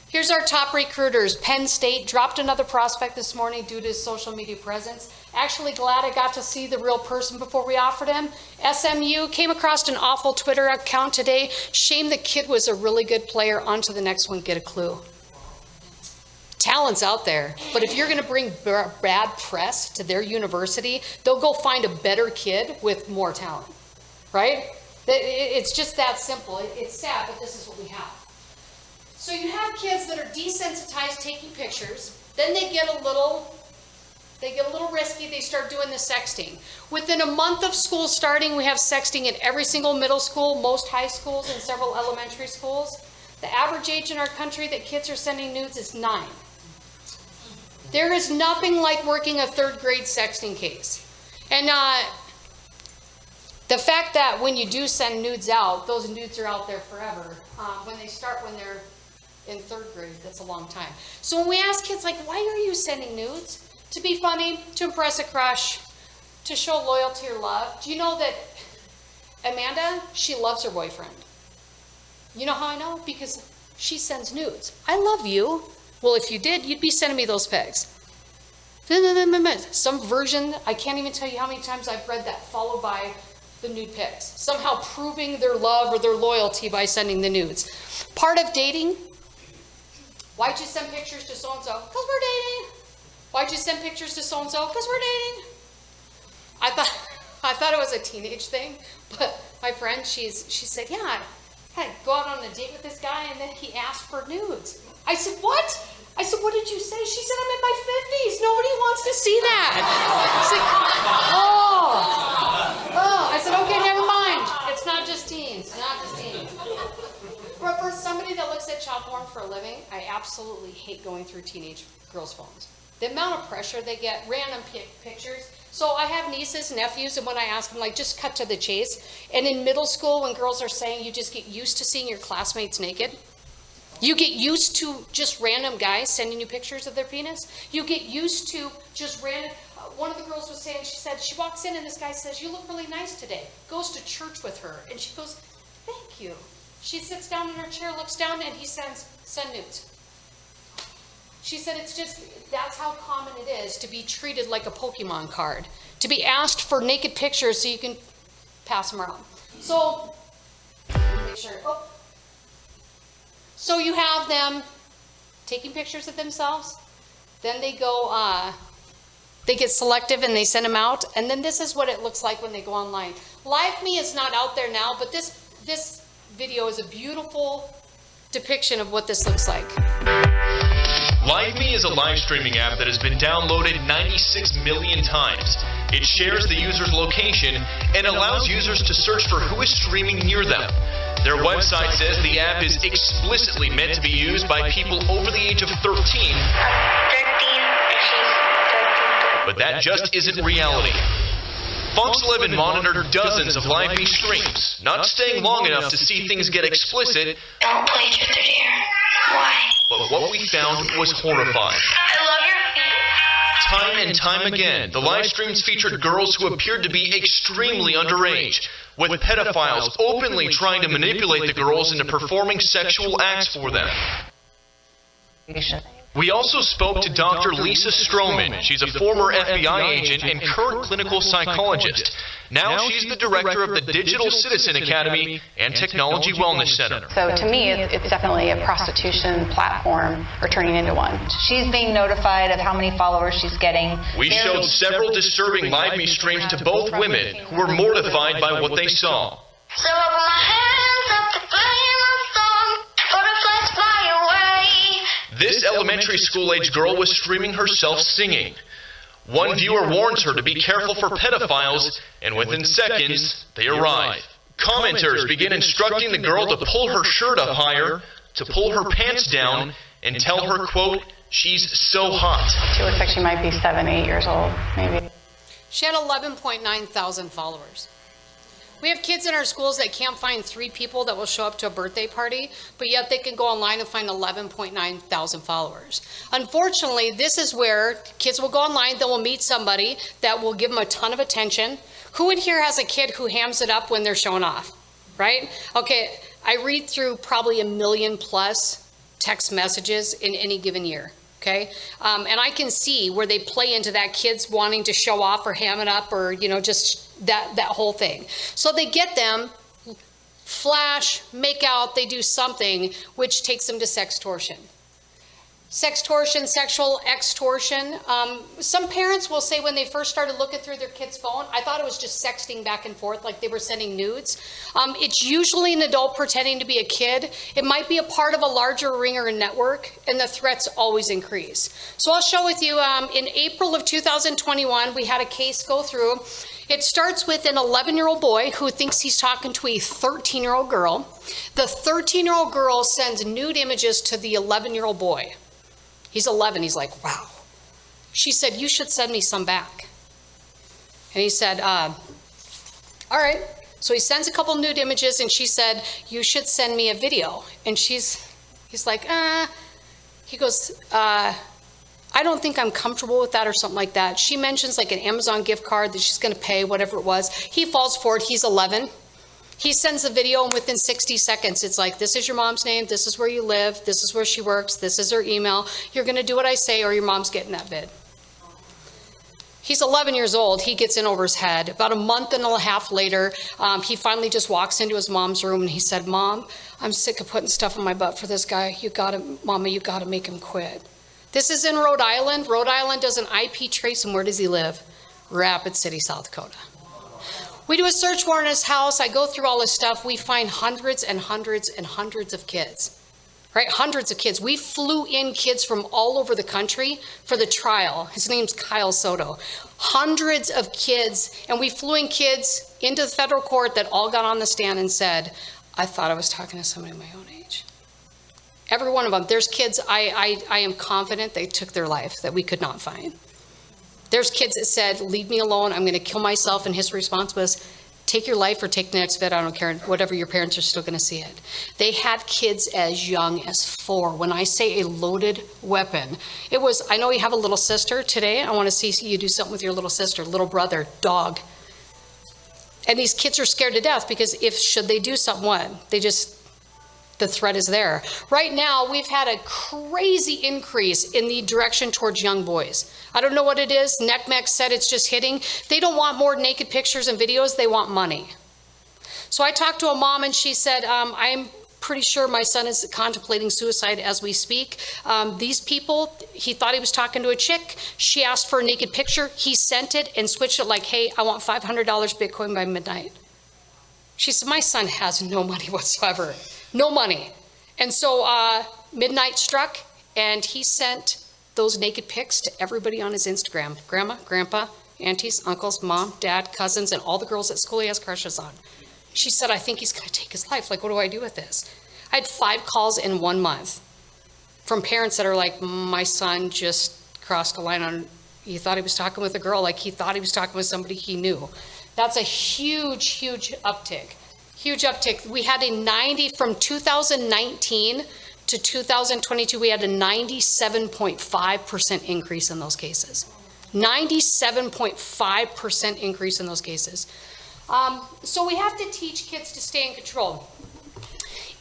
Here's our top recruiters. Penn State dropped another prospect this morning due to his social media presence. Actually glad I got to see the real person before we offered him. SMU came across an awful Twitter account today. Shame the kid was a really good player. On to the next one, get a clue. Talent's out there, but if you're going to bring bad press to their university, they'll go find a better kid with more talent, right? It's just that simple. It's sad, but this is what we have. So you have kids that are desensitized taking pictures, then they get a little risky, they start doing the sexting. Within a month of school starting, we have sexting in every single middle school, most high schools, and several elementary schools. The average age in our country that kids are sending nudes is 9. There is nothing like working a 3rd grade sexting case. And The fact that when you do send nudes out, those nudes are out there forever. When they're in 3rd grade, that's a long time. So when we ask kids, like, why are you sending nudes? To be funny, to impress a crush, to show loyalty or love. Do you know that Amanda, she loves her boyfriend? You know how I know? Because she sends nudes. I love you. Well, if you did, you'd be sending me those pics. Some version, I can't even tell you how many times I've read that, followed by the nude pics. Somehow proving their love or their loyalty by sending the nudes. Part of dating, why'd you send pictures to so-and-so? Because we're dating. Why'd you send pictures to so-and-so? Because we're dating. I thought it was a teenage thing, but my friend, she said, yeah, I had to go out on a date with this guy, and then he asked for nudes. I said, what? I said, what did you say? She said, I'm in my 50s. Nobody wants to see that. I said, oh. I said, okay, never mind. It's not just teens, not just teens. But for somebody that looks at child porn for a living, I absolutely hate going through teenage girls' phones. The amount of pressure they get, random pictures. So I have nieces, nephews, and when I ask them, like, just cut to the chase. And in middle school, when girls are saying you just get used to seeing your classmates naked, you get used to just random guys sending you pictures of their penis. You get used to just random, one of the girls was saying, she said, she walks in and this guy says, you look really nice today. Goes to church with her, and she goes, thank you. She sits down in her chair, looks down, and he send nudes. She said it's just, that's how common it is to be treated like a Pokemon card, to be asked for naked pictures so you can pass them around. So, make sure, So you have them taking pictures of themselves, then they go, they get selective and they send them out, and then this is what it looks like when they go online. LiveMe is not out there now, but this video is a beautiful depiction of what this looks like. LiveMe is a live streaming app that has been downloaded 96 million times. It shares the user's location and allows users to search for who is streaming near them. Their website says the app is explicitly meant to be used by people over the age of 13. But that just isn't reality. Fox 11 monitored dozens of LiveMe streams, not staying long enough to see things get explicit. Don't play Truth or Dare. Why? But what we found was horrifying. I love your feet. Time and time again, the live streams featured girls who appeared to be extremely underage, with pedophiles openly trying to manipulate the girls into performing sexual acts for them. We also spoke to Dr. Lisa Stroman. She's a former FBI agent and current clinical psychologist. Now she's the director of the Digital Citizen Academy and Technology Wellness Center. So to me, it's definitely a prostitution platform, or turning into one. She's being notified of how many followers she's getting. We showed several disturbing LiveMe streams to both women who were mortified by what they saw. So I put my hands up to play my song. Butterflies fly away. This elementary school-age girl was streaming herself singing. One viewer warns her to be careful for pedophiles, and within seconds, they arrive. Commenters begin instructing the girl to pull her shirt up higher, to pull her pants down, and tell her, quote, she's so hot. She looks like she might be 7, 8 years old, maybe. She had 11.9 thousand followers. We have kids in our schools that can't find 3 people that will show up to a birthday party, but yet they can go online and find 11.9 thousand followers. Unfortunately, this is where kids will go online, they will meet somebody that will give them a ton of attention. Who in here has a kid who hams it up when they're showing off, right? Okay, I read through probably 1 million plus text messages in any given year. Okay, and I can see where they play into that kids wanting to show off or ham it up, or just that whole thing. So they get them, flash, make out, they do something which takes them to sextortion. Sextortion, sexual extortion. Some parents will say when they first started looking through their kid's phone, I thought it was just sexting back and forth, like they were sending nudes. It's usually an adult pretending to be a kid. It might be a part of a larger ring or a network, and the threats always increase. So I'll show with you, in April of 2021, we had a case go through. It starts with an 11-year-old boy who thinks he's talking to a 13-year-old girl. The 13-year-old girl sends nude images to the 11-year-old boy. He's 11, he's like, wow. She said, you should send me some back. And he said, all right. So he sends a couple nude images, and she said, you should send me a video. And he's like, he goes, I don't think I'm comfortable with that or something like that. She mentions like an Amazon gift card that she's going to pay, whatever it was. He falls for it. He's 11. He sends the video, and within 60 seconds, it's like, this is your mom's name, this is where you live, this is where she works, this is her email. You're going to do what I say, or your mom's getting that vid. He's 11 years old. He gets in over his head. About a month and a half later, he finally just walks into his mom's room, and he said, Mom, I'm sick of putting stuff in my butt for this guy. Mama, you got to make him quit. This is in Rhode Island. Rhode Island does an IP trace, and where does he live? Rapid City, South Dakota. We do a search warrant in his house. I go through all this stuff. We find hundreds and hundreds and hundreds of kids, right? Hundreds of kids. We flew in kids from all over the country for the trial. His name's Kyle Soto. Hundreds of kids, and we flew in kids into the federal court that all got on the stand and said, I thought I was talking to somebody my own age. Every one of them. There's kids, I am confident they took their life that we could not find. There's kids that said, leave me alone, I'm going to kill myself, and his response was, take your life or take the next vid, I don't care, whatever, your parents are still going to see it. They had kids as young as 4. When I say a loaded weapon, it was, I know you have a little sister today, I want to see you do something with your little sister, little brother, dog. And these kids are scared to death because should they do something, what? The threat is there. Right now, we've had a crazy increase in the direction towards young boys. I don't know what it is. NCMEC said it's just hitting. They don't want more naked pictures and videos. They want money. So I talked to a mom, and she said, I'm pretty sure my son is contemplating suicide as we speak. These people, he thought he was talking to a chick. She asked for a naked picture. He sent it and switched it like, hey, I want $500 Bitcoin by midnight. She said, my son has no money whatsoever. No money. And so midnight struck, and he sent those naked pics to everybody on his Instagram. Grandma, grandpa, aunties, uncles, mom, dad, cousins, and all the girls at school he has crushes on. She said, I think he's going to take his life. Like, what do I do with this? I had 5 calls in 1 month from parents that are like, my son just crossed a line on, he thought he was talking with a girl, like he thought he was talking with somebody he knew. That's a huge, huge uptick. Huge uptick. We had a 90 from 2019 to 2022. We had a 97.5% increase in those cases. 97.5% increase in those cases. So we have to teach kids to stay in control.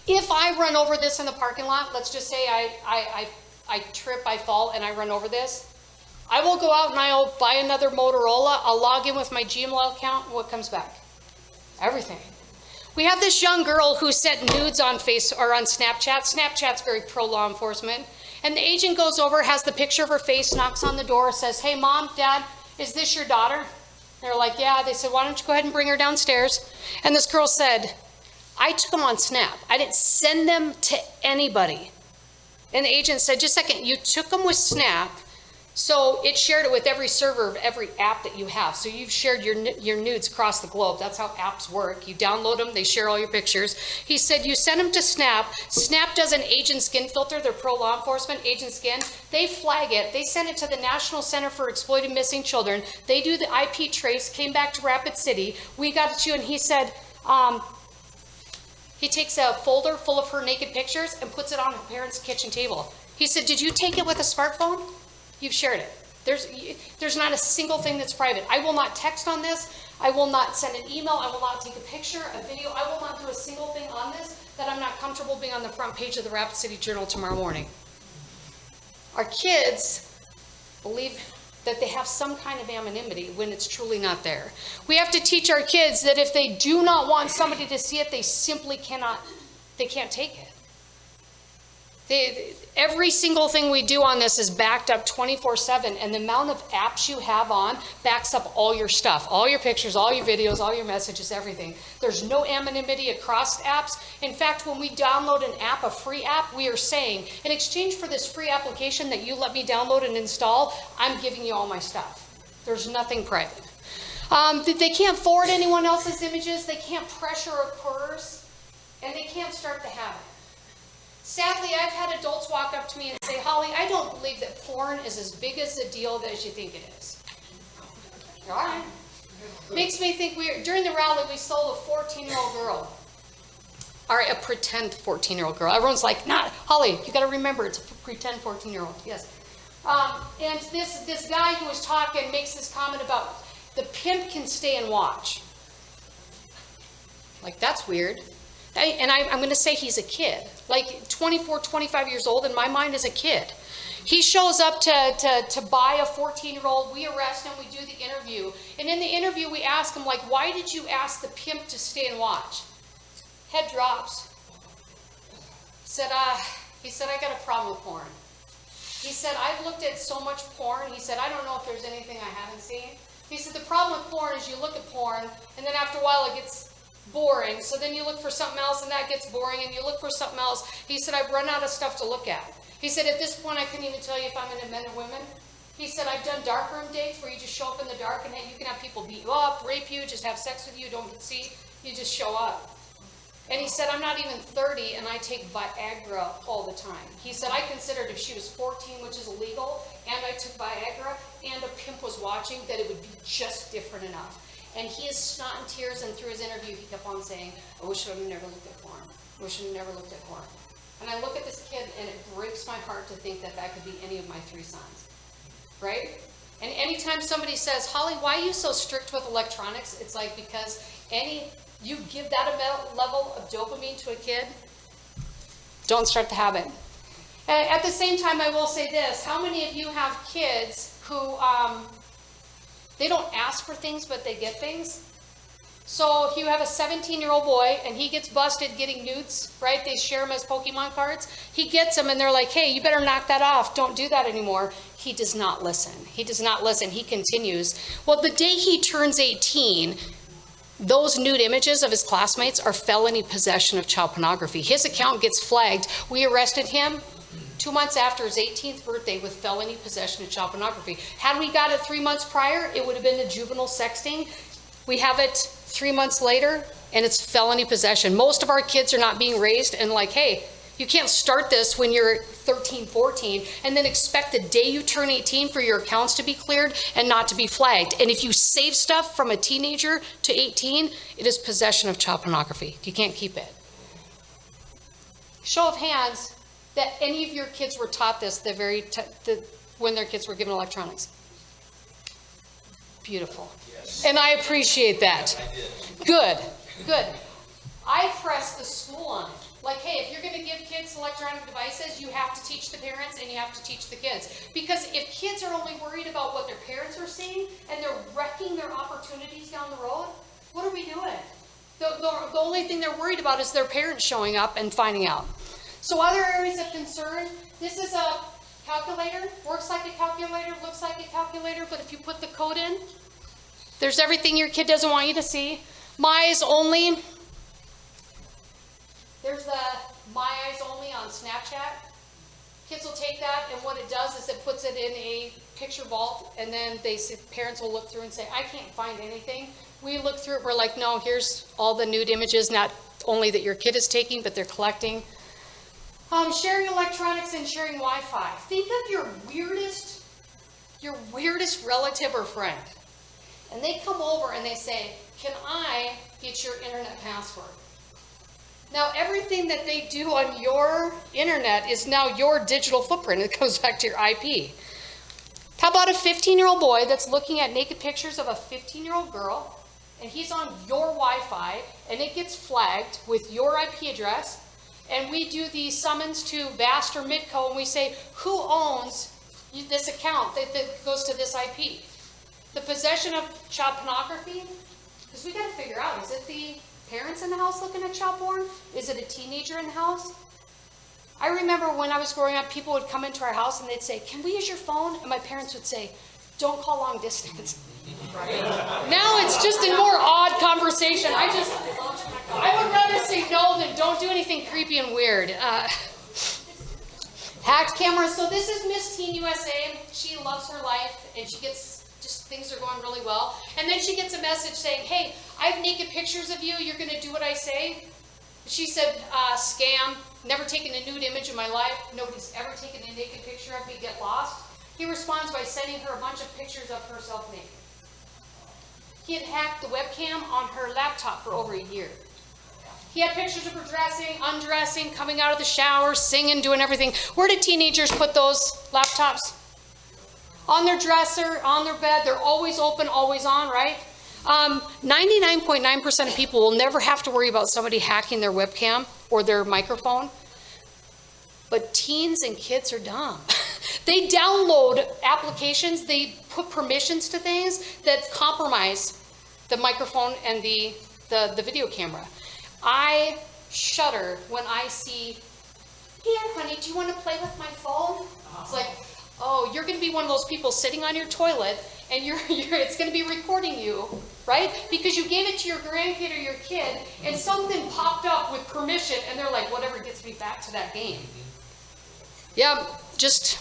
If I run over this in the parking lot, let's just say I trip, I fall, and I run over this, I will go out and I'll buy another Motorola. I'll log in with my Gmail account, and what comes back? Everything. We have this young girl who sent nudes on Snapchat. Snapchat's very pro-law enforcement. And the agent goes over, has the picture of her face, knocks on the door, says, hey, Mom, Dad, is this your daughter? They're like, yeah. They said, why don't you go ahead and bring her downstairs? And this girl said, I took them on Snap. I didn't send them to anybody. And the agent said, just a second, you took them with Snap, so it shared it with every server of every app that you have. So you've shared your nudes across the globe. That's how apps work. You download them, they share all your pictures. He said you send them to Snap. Snap does an agent skin filter. They're pro-law enforcement, agent skin. They flag it. They send it to the National Center for Exploited Missing Children. They do the IP trace, came back to Rapid City. We got it to you, and he said, he takes a folder full of her naked pictures and puts it on her parents' kitchen table. He said, did you take it with a smartphone? You've shared it. There's not a single thing that's private. I will not text on this. I will not send an email. I will not take a picture, a video. I will not do a single thing on this that I'm not comfortable being on the front page of the Rapid City Journal tomorrow morning. Our kids believe that they have some kind of anonymity when it's truly not there. We have to teach our kids that if they do not want somebody to see it, they simply cannot, they can't take it. Every single thing we do on this is backed up 24/7, and the amount of apps you have on backs up all your stuff, all your pictures, all your videos, all your messages, everything. There's no anonymity across apps. In fact, when we download an app, a free app, we are saying, in exchange for this free application that you let me download and install, I'm giving you all my stuff. There's nothing private. They can't forward anyone else's images, they can't pressure or coerce, and they can't start the habit. Sadly, I've had adults walk up to me and say, Holly, I don't believe that porn is as big as a deal as you think it is. All right. Makes me think during the rally we sold a 14-year-old girl. All right, a pretend 14-year-old girl. Everyone's like, nah, Holly, you got to remember it's a pretend 14-year-old. Yes. And this guy who was talking makes this comment about the pimp can stay and watch. Like, that's weird. I'm going to say he's a kid. Like 24, 25 years old in my mind is a kid. He shows up to buy a 14-year-old. We arrest him. We do the interview. And in the interview, we ask him, like, why did you ask the pimp to stay and watch? Head drops. He said, I got a problem with porn. He said, I've looked at so much porn. He said, I don't know if there's anything I haven't seen. He said, the problem with porn is you look at porn, and then after a while it gets boring. So then you look for something else, and that gets boring, and you look for something else. He said, I've run out of stuff to look at. He said, at this point, I couldn't even tell you if I'm into men or women. He said, I've done darkroom dates where you just show up in the dark, and you can have people beat you up, rape you, just have sex with you, don't see, you just show up. And he said, I'm not even 30, and I take Viagra all the time. He said, I considered if she was 14, which is illegal, and I took Viagra, and a pimp was watching, that it would be just different enough. And he is snot and tears, and through his interview, he kept on saying, I wish I would have never looked at porn. I wish I would have never looked at porn. And I look at this kid, and it breaks my heart to think that that could be any of my 3 sons, right? And anytime somebody says, Holly, why are you so strict with electronics? It's like, because you give that a level of dopamine to a kid, don't start the habit. And at the same time, I will say this, how many of you have kids who, they don't ask for things, but they get things? So if you have a 17-year-old boy and he gets busted getting newts, right? They share them as Pokemon cards. He gets them and they're like, hey, you better knock that off. Don't do that anymore. He does not listen. He does not listen. He continues. Well, the day he turns 18, those nude images of his classmates are felony possession of child pornography. His account gets flagged. We arrested him 2 months after his 18th birthday with felony possession of child pornography. Had we got it 3 months prior, it would have been a juvenile sexting. We have it 3 months later, and it's felony possession. Most of our kids are not being raised and like, hey, you can't start this when you're 13, 14, and then expect the day you turn 18 for your accounts to be cleared and not to be flagged. And if you save stuff from a teenager to 18, it is possession of child pornography. You can't keep it. Show of hands that any of your kids were taught this when their kids were given electronics. Beautiful. Yes. And I appreciate that. I did. Good, good. I press the school on it. Like, hey, if you're going to give kids electronic devices, you have to teach the parents and you have to teach the kids. Because if kids are only worried about what their parents are seeing and they're wrecking their opportunities down the road, what are we doing? The only thing they're worried about is their parents showing up and finding out. So other areas of concern, this is a calculator, works like a calculator, looks like a calculator, but if you put the code in, there's everything your kid doesn't want you to see. My eyes only. There's the My Eyes Only on Snapchat. Kids will take that, and what it does is it puts it in a picture vault, and then parents will look through and say, I can't find anything. We look through it, we're like, no, here's all the nude images, not only that your kid is taking, but they're collecting. Sharing electronics and sharing Wi-Fi. Think of your weirdest relative or friend. And they come over and they say, can I get your internet password? Now, everything that they do on your internet is now your digital footprint. It goes back to your IP. How about a 15-year-old boy that's looking at naked pictures of a 15-year-old girl, and he's on your Wi-Fi, and it gets flagged with your IP address, and we do the summons to VAST or Midco, and we say, who owns this account that goes to this IP? The possession of child pornography, because we got to figure out, is it the parents in the house looking at child porn? Is it a teenager in the house? I remember when I was growing up, people would come into our house and they'd say, can we use your phone? And my parents would say, don't call long distance. Right? Now it's just a more odd conversation. I would rather say no than don't do anything creepy and weird. Hacked cameras. So this is Miss Teen USA. She loves her life and she gets things are going really well. And then she gets a message saying, hey, I have naked pictures of you. You're going to do what I say. She said, scam, never taken a nude image in my life. Nobody's ever taken a naked picture of me, get lost. He responds by sending her a bunch of pictures of herself naked. he had hacked the webcam on her laptop for over a year. He had pictures of her dressing, undressing, coming out of the shower, singing, doing everything. Where do teenagers put those laptops? On their dresser, on their bed. They're always open, always on, right? 99.9% of people will never have to worry about somebody hacking their webcam or their microphone. But teens and kids are dumb. They download applications, they put permissions to things that compromise the microphone and the video camera. I shudder when I see, here, honey, do you want to play with my phone? It's like, oh, you're going to be one of those people sitting on your toilet, and it's going to be recording you, right? Because you gave it to your grandkid or your kid, and something popped up with permission, and they're like, whatever gets me back to that game. Yeah, just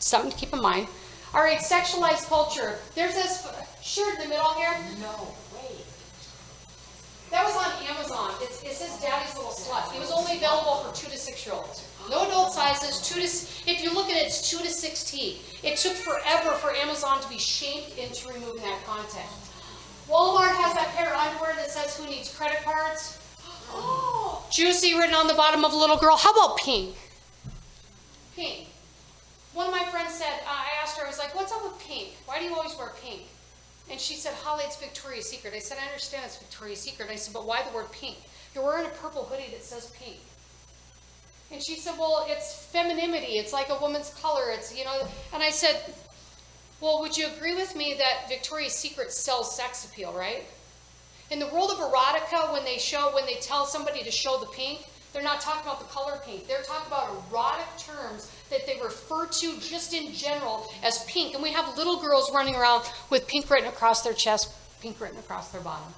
something to keep in mind. All right, sexualized culture. There's this shirt in the middle here. No, wait. That was on Amazon. It says Daddy's Little Slut. It was only available for 2 to 6-year-olds. No adult sizes. If you look at it, it's 2 to 6T. It took forever for Amazon to be shamed into removing that content. Walmart has that pair of underwear that says who needs credit cards. Oh, juicy written on the bottom of a little girl. How about pink? Pink. One of my friends said, I asked her, I was like, what's up with pink? Why do you always wear pink? And she said, Holly, it's Victoria's Secret. I said, I understand it's Victoria's Secret. I said, but why the word pink? You're wearing a purple hoodie that says pink. And she said, well, it's femininity. It's like a woman's color. It's, you know, and I said, well, would you agree with me that Victoria's Secret sells sex appeal, right? In the world of erotica, when they tell somebody to show the pink, they're not talking about the color pink. They're talking about erotic terms that they refer to just in general as pink. And we have little girls running around with pink written across their chest, pink written across their bottom.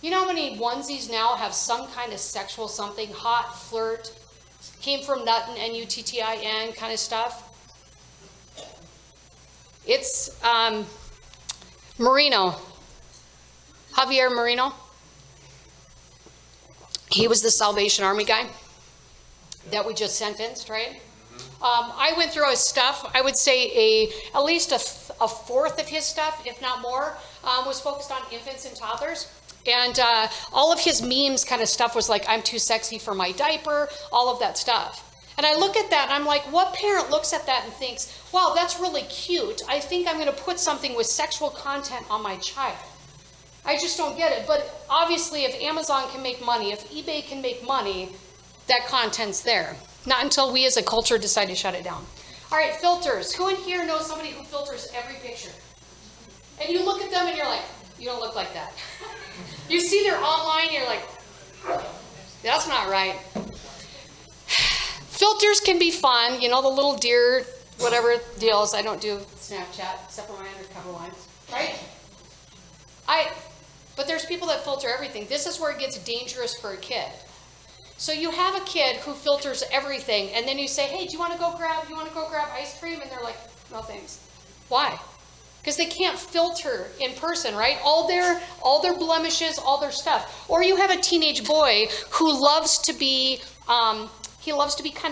You know how many onesies now have some kind of sexual something, hot, flirt, came from Nuttin, N-U-T-T-I-N kind of stuff? It's Marino, Javier Marino. He was the Salvation Army guy that we just sentenced, right? I went through his stuff. I would say at least a fourth of his stuff, if not more, was focused on infants and toddlers. And all of his memes kind of stuff was like, I'm too sexy for my diaper, all of that stuff. And I look at that and I'm like, what parent looks at that and thinks, wow, that's really cute. I think I'm going to put something with sexual content on my child. I just don't get it. But obviously, if Amazon can make money, if eBay can make money, that content's there. Not until we as a culture decide to shut it down. All right, filters. Who in here knows somebody who filters every picture? And you look at them and you're like, you don't look like that. You see they're online, you're like, that's not right. Filters can be fun. You know, the little deer, whatever deals. I don't do Snapchat except for my undercover ones, right? But there's people that filter everything. This is where it gets dangerous for a kid. So you have a kid who filters everything, and then you say, hey, do you want to go grab ice cream? And they're like, no thanks. Why? Because they can't filter in person, right? All their blemishes, all their stuff. Or you have a teenage boy who loves to be, kind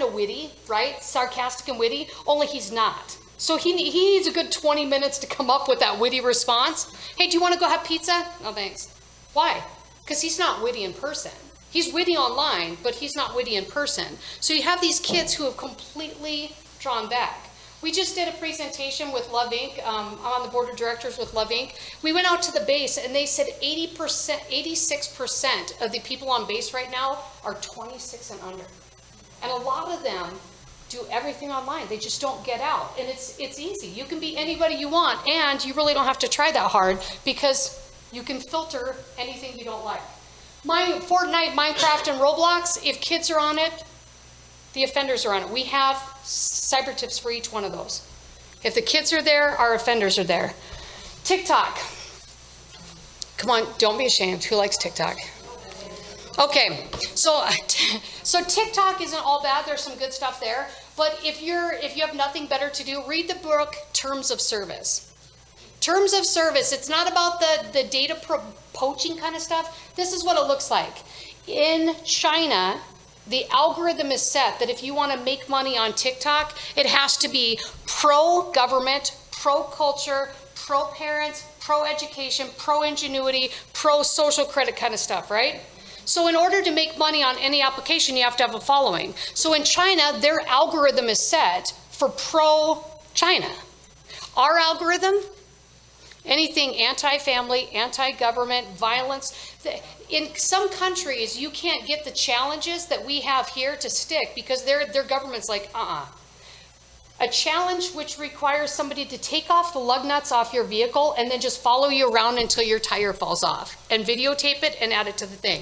of witty, right? Sarcastic and witty, only he's not. So he needs a good 20 minutes to come up with that witty response. Hey, do you want to go have pizza? No, thanks. Why? Because he's not witty in person. He's witty online, but he's not witty in person. So you have these kids who have completely drawn back. We just did a presentation with Love Inc. I'm on the board of directors with Love Inc. We went out to the base and they said 86% of the people on base right now are 26 and under. And a lot of them do everything online. They just don't get out. And it's easy. You can be anybody you want, and you really don't have to try that hard because you can filter anything you don't like. My Fortnite, Minecraft, and Roblox, if kids are on it, the offenders are on it. We have cyber tips for each one of those. If the kids are there, our offenders are there. TikTok. Come on, don't be ashamed. Who likes TikTok? Okay, so TikTok isn't all bad. There's some good stuff there. But if you have nothing better to do, read the book Terms of Service. Terms of service, it's not about the data poaching kind of stuff. This is what it looks like. In China, the algorithm is set that if you want to make money on TikTok, it has to be pro-government, pro-culture, pro-parents, pro-education, pro-ingenuity, pro-social credit kind of stuff, right? So in order to make money on any application, you have to have a following. So in China, their algorithm is set for pro-China. Our algorithm, anything anti-family, anti-government, violence. In some countries, you can't get the challenges that we have here to stick because their government's like, A challenge which requires somebody to take off the lug nuts off your vehicle and then just follow you around until your tire falls off and videotape it and add it to the thing.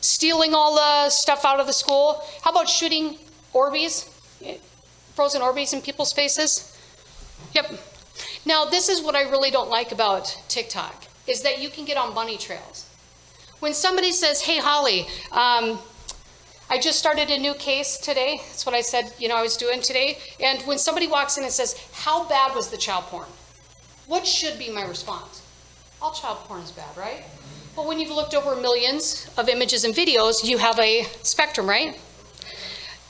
Stealing all the stuff out of the school. How about shooting Orbeez, frozen Orbeez in people's faces? Yep. Now, this is what I really don't like about TikTok, is that you can get on bunny trails. When somebody says, hey, Holly, I just started a new case today. That's what I said, I was doing today. And when somebody walks in and says, how bad was the child porn? What should be my response? All child porn is bad, right? But when you've looked over millions of images and videos, you have a spectrum, right?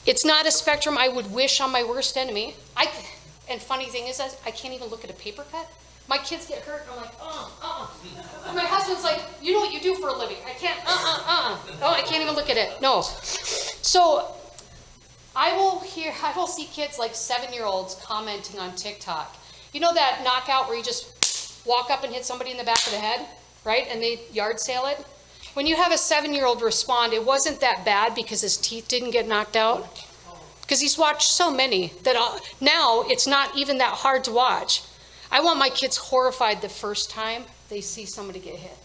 It's not a spectrum I would wish on my worst enemy. And funny thing is, I can't even look at a paper cut. My kids get hurt, and I'm like, And my husband's like, you know what you do for a living. I can't, Oh, I can't even look at it. No. So I will see kids like 7-year-olds commenting on TikTok. You know that knockout where you just walk up and hit somebody in the back of the head, right? And they yard sale it? When you have a 7-year-old respond, it wasn't that bad because his teeth didn't get knocked out. Because he's watched so many that now it's not even that hard to watch. I want my kids horrified the first time they see somebody get hit.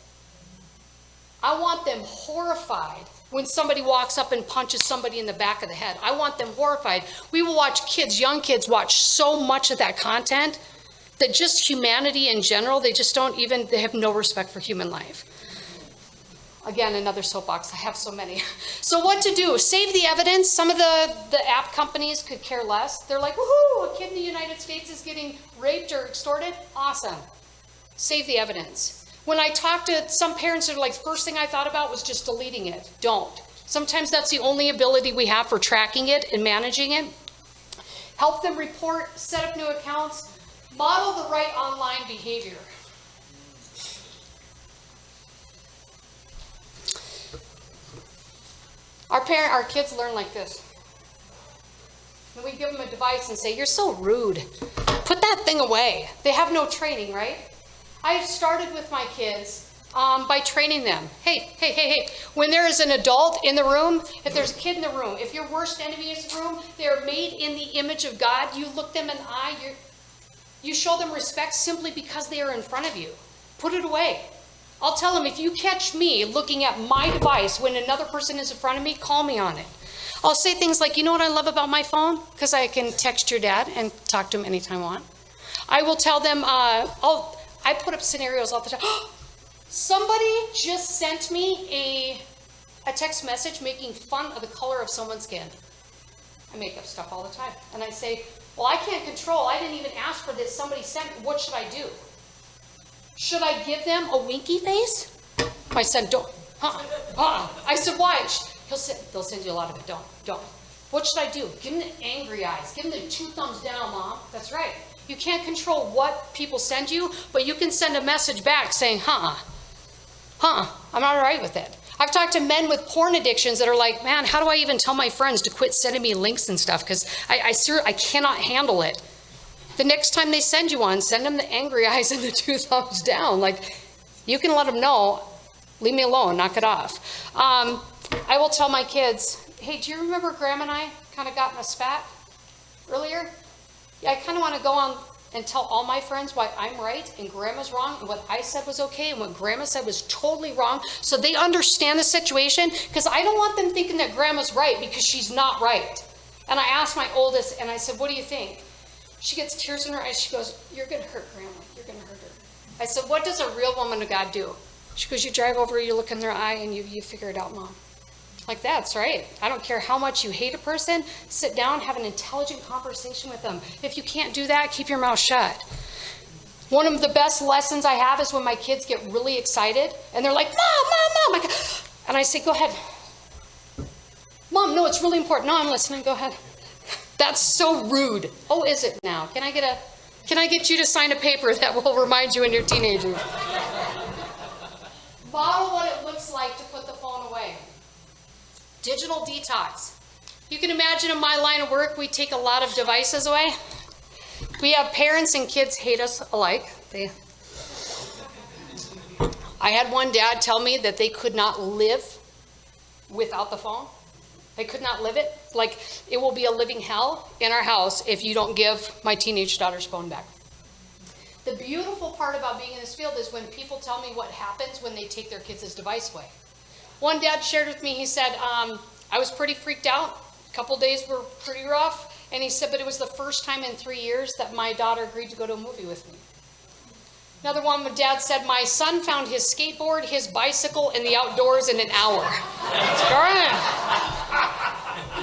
I want them horrified when somebody walks up and punches somebody in the back of the head. I want them horrified. We will watch kids, young kids, watch so much of that content that just humanity in general, they have no respect for human life. Again, another soapbox. I have so many. So what to do? Save the evidence. Some of the app companies could care less. They're like, woohoo, a kid in the United States is getting raped or extorted. Awesome. Save the evidence. When I talk to some parents, they're like, first thing I thought about was just deleting it. Don't. Sometimes that's the only ability we have for tracking it and managing it. Help them report, set up new accounts, model the right online behavior. Our kids learn like this. And we give them a device and say, you're so rude. Put that thing away. They have no training, right? I've started with my kids by training them. Hey. When there is an adult in the room, if there's a kid in the room, if your worst enemy is in the room, they're made in the image of God. You look them in the eye. You show them respect simply because they are in front of you. Put it away. I'll tell them, if you catch me looking at my device when another person is in front of me, call me on it. I'll say things like, you know what I love about my phone? Because I can text your dad and talk to him anytime I want. I will tell them, I put up scenarios all the time. Somebody just sent me a text message making fun of the color of someone's skin. I make up stuff all the time. And I say, well, I can't control. I didn't even ask for this. Somebody sent me. What should I do? Should I give them a winky face? My son, don't. I said, why? They'll send you a lot of it. Don't. What should I do? Give them the angry eyes. Give them the 2 thumbs down, Mom. That's right. You can't control what people send you, but you can send a message back saying, I'm not all right with it. I've talked to men with porn addictions that are like, man, how do I even tell my friends to quit sending me links and stuff? Because I cannot handle it. The next time they send you one, send them the angry eyes and the 2 thumbs down. Like, you can let them know, leave me alone, knock it off. I will tell my kids, hey, do you remember Grandma and I kind of got in a spat earlier? Yeah, I kind of want to go on and tell all my friends why I'm right and Grandma's wrong and what I said was okay and what Grandma said was totally wrong, so they understand the situation, because I don't want them thinking that Grandma's right because she's not right. And I asked my oldest, and I said, what do you think? She gets tears in her eyes. She goes, you're going to hurt Grandma. You're going to hurt her. I said, what does a real woman of God do? She goes, you drive over, you look in their eye, and you figure it out, Mom. Like, that's right. I don't care how much you hate a person. Sit down, have an intelligent conversation with them. If you can't do that, keep your mouth shut. One of the best lessons I have is when my kids get really excited, and they're like, Mom. And I say, go ahead. Mom, no, it's really important. No, I'm listening. Go ahead. That's so rude. Oh, is it now? Can I get a... Can I get you to sign a paper that will remind you when you're teenagers? Model what it looks like to put the phone away. Digital detox. You can imagine in my line of work, we take a lot of devices away. We have parents and kids hate us alike. I had one dad tell me that they could not live without the phone. They could not live it. Like, it will be a living hell in our house if you don't give my teenage daughter's phone back. The beautiful part about being in this field is when people tell me what happens when they take their kids' device away. One dad shared with me, he said, I was pretty freaked out. A couple days were pretty rough. And he said, but it was the first time in 3 years that my daughter agreed to go to a movie with me. Another one, my dad said, my son found his skateboard, his bicycle, and the outdoors in an hour.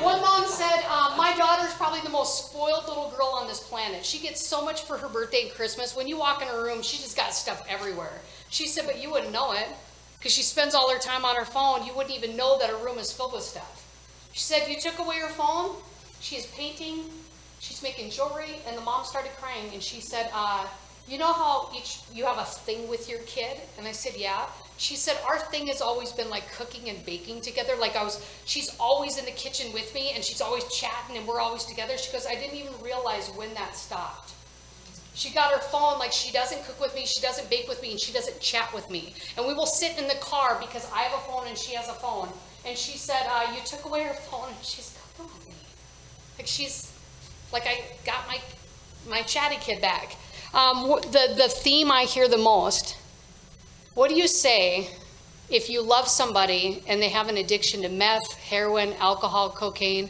One mom said, my daughter's probably the most spoiled little girl on this planet. She gets so much for her birthday and Christmas. When you walk in her room, she just got stuff everywhere. She said, but you wouldn't know it because she spends all her time on her phone. You wouldn't even know that her room is filled with stuff. She said, you took away her phone. She is painting. She's making jewelry. And the mom started crying. And she said, you know how you have a thing with your kid? And I said, yeah. She said, our thing has always been like cooking and baking together. Like she's always in the kitchen with me and she's always chatting and we're always together. She goes, I didn't even realize when that stopped. She got her phone, like she doesn't cook with me, she doesn't bake with me, and she doesn't chat with me. And we will sit in the car because I have a phone and she has a phone. And she said, you took away her phone and she's cooking with me. Like she's, like I got my chatty kid back. The theme I hear the most, what do you say if you love somebody and they have an addiction to meth, heroin, alcohol, cocaine,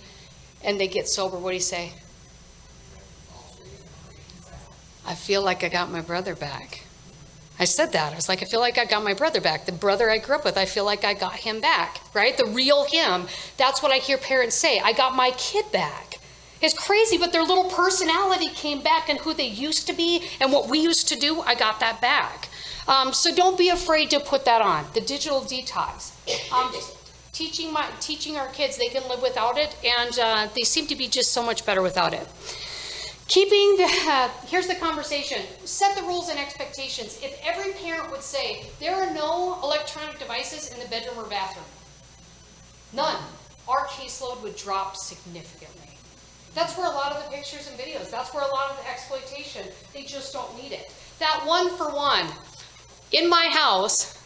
and they get sober? What do you say? I feel like I got my brother back. I said that. I was like, I feel like I got my brother back. The brother I grew up with, I feel like I got him back, right? The real him. That's what I hear parents say. I got my kid back. It's crazy, but their little personality came back and who they used to be and what we used to do, I got that back. So don't be afraid to put that on. The digital detox. Teaching our kids they can live without it, and they seem to be just so much better without it. Here's the conversation. Set the rules and expectations. If every parent would say, there are no electronic devices in the bedroom or bathroom, none, our caseload would drop significantly. That's where a lot of the pictures and videos, that's where a lot of the exploitation, they just don't need it. That 1-for-1, in my house,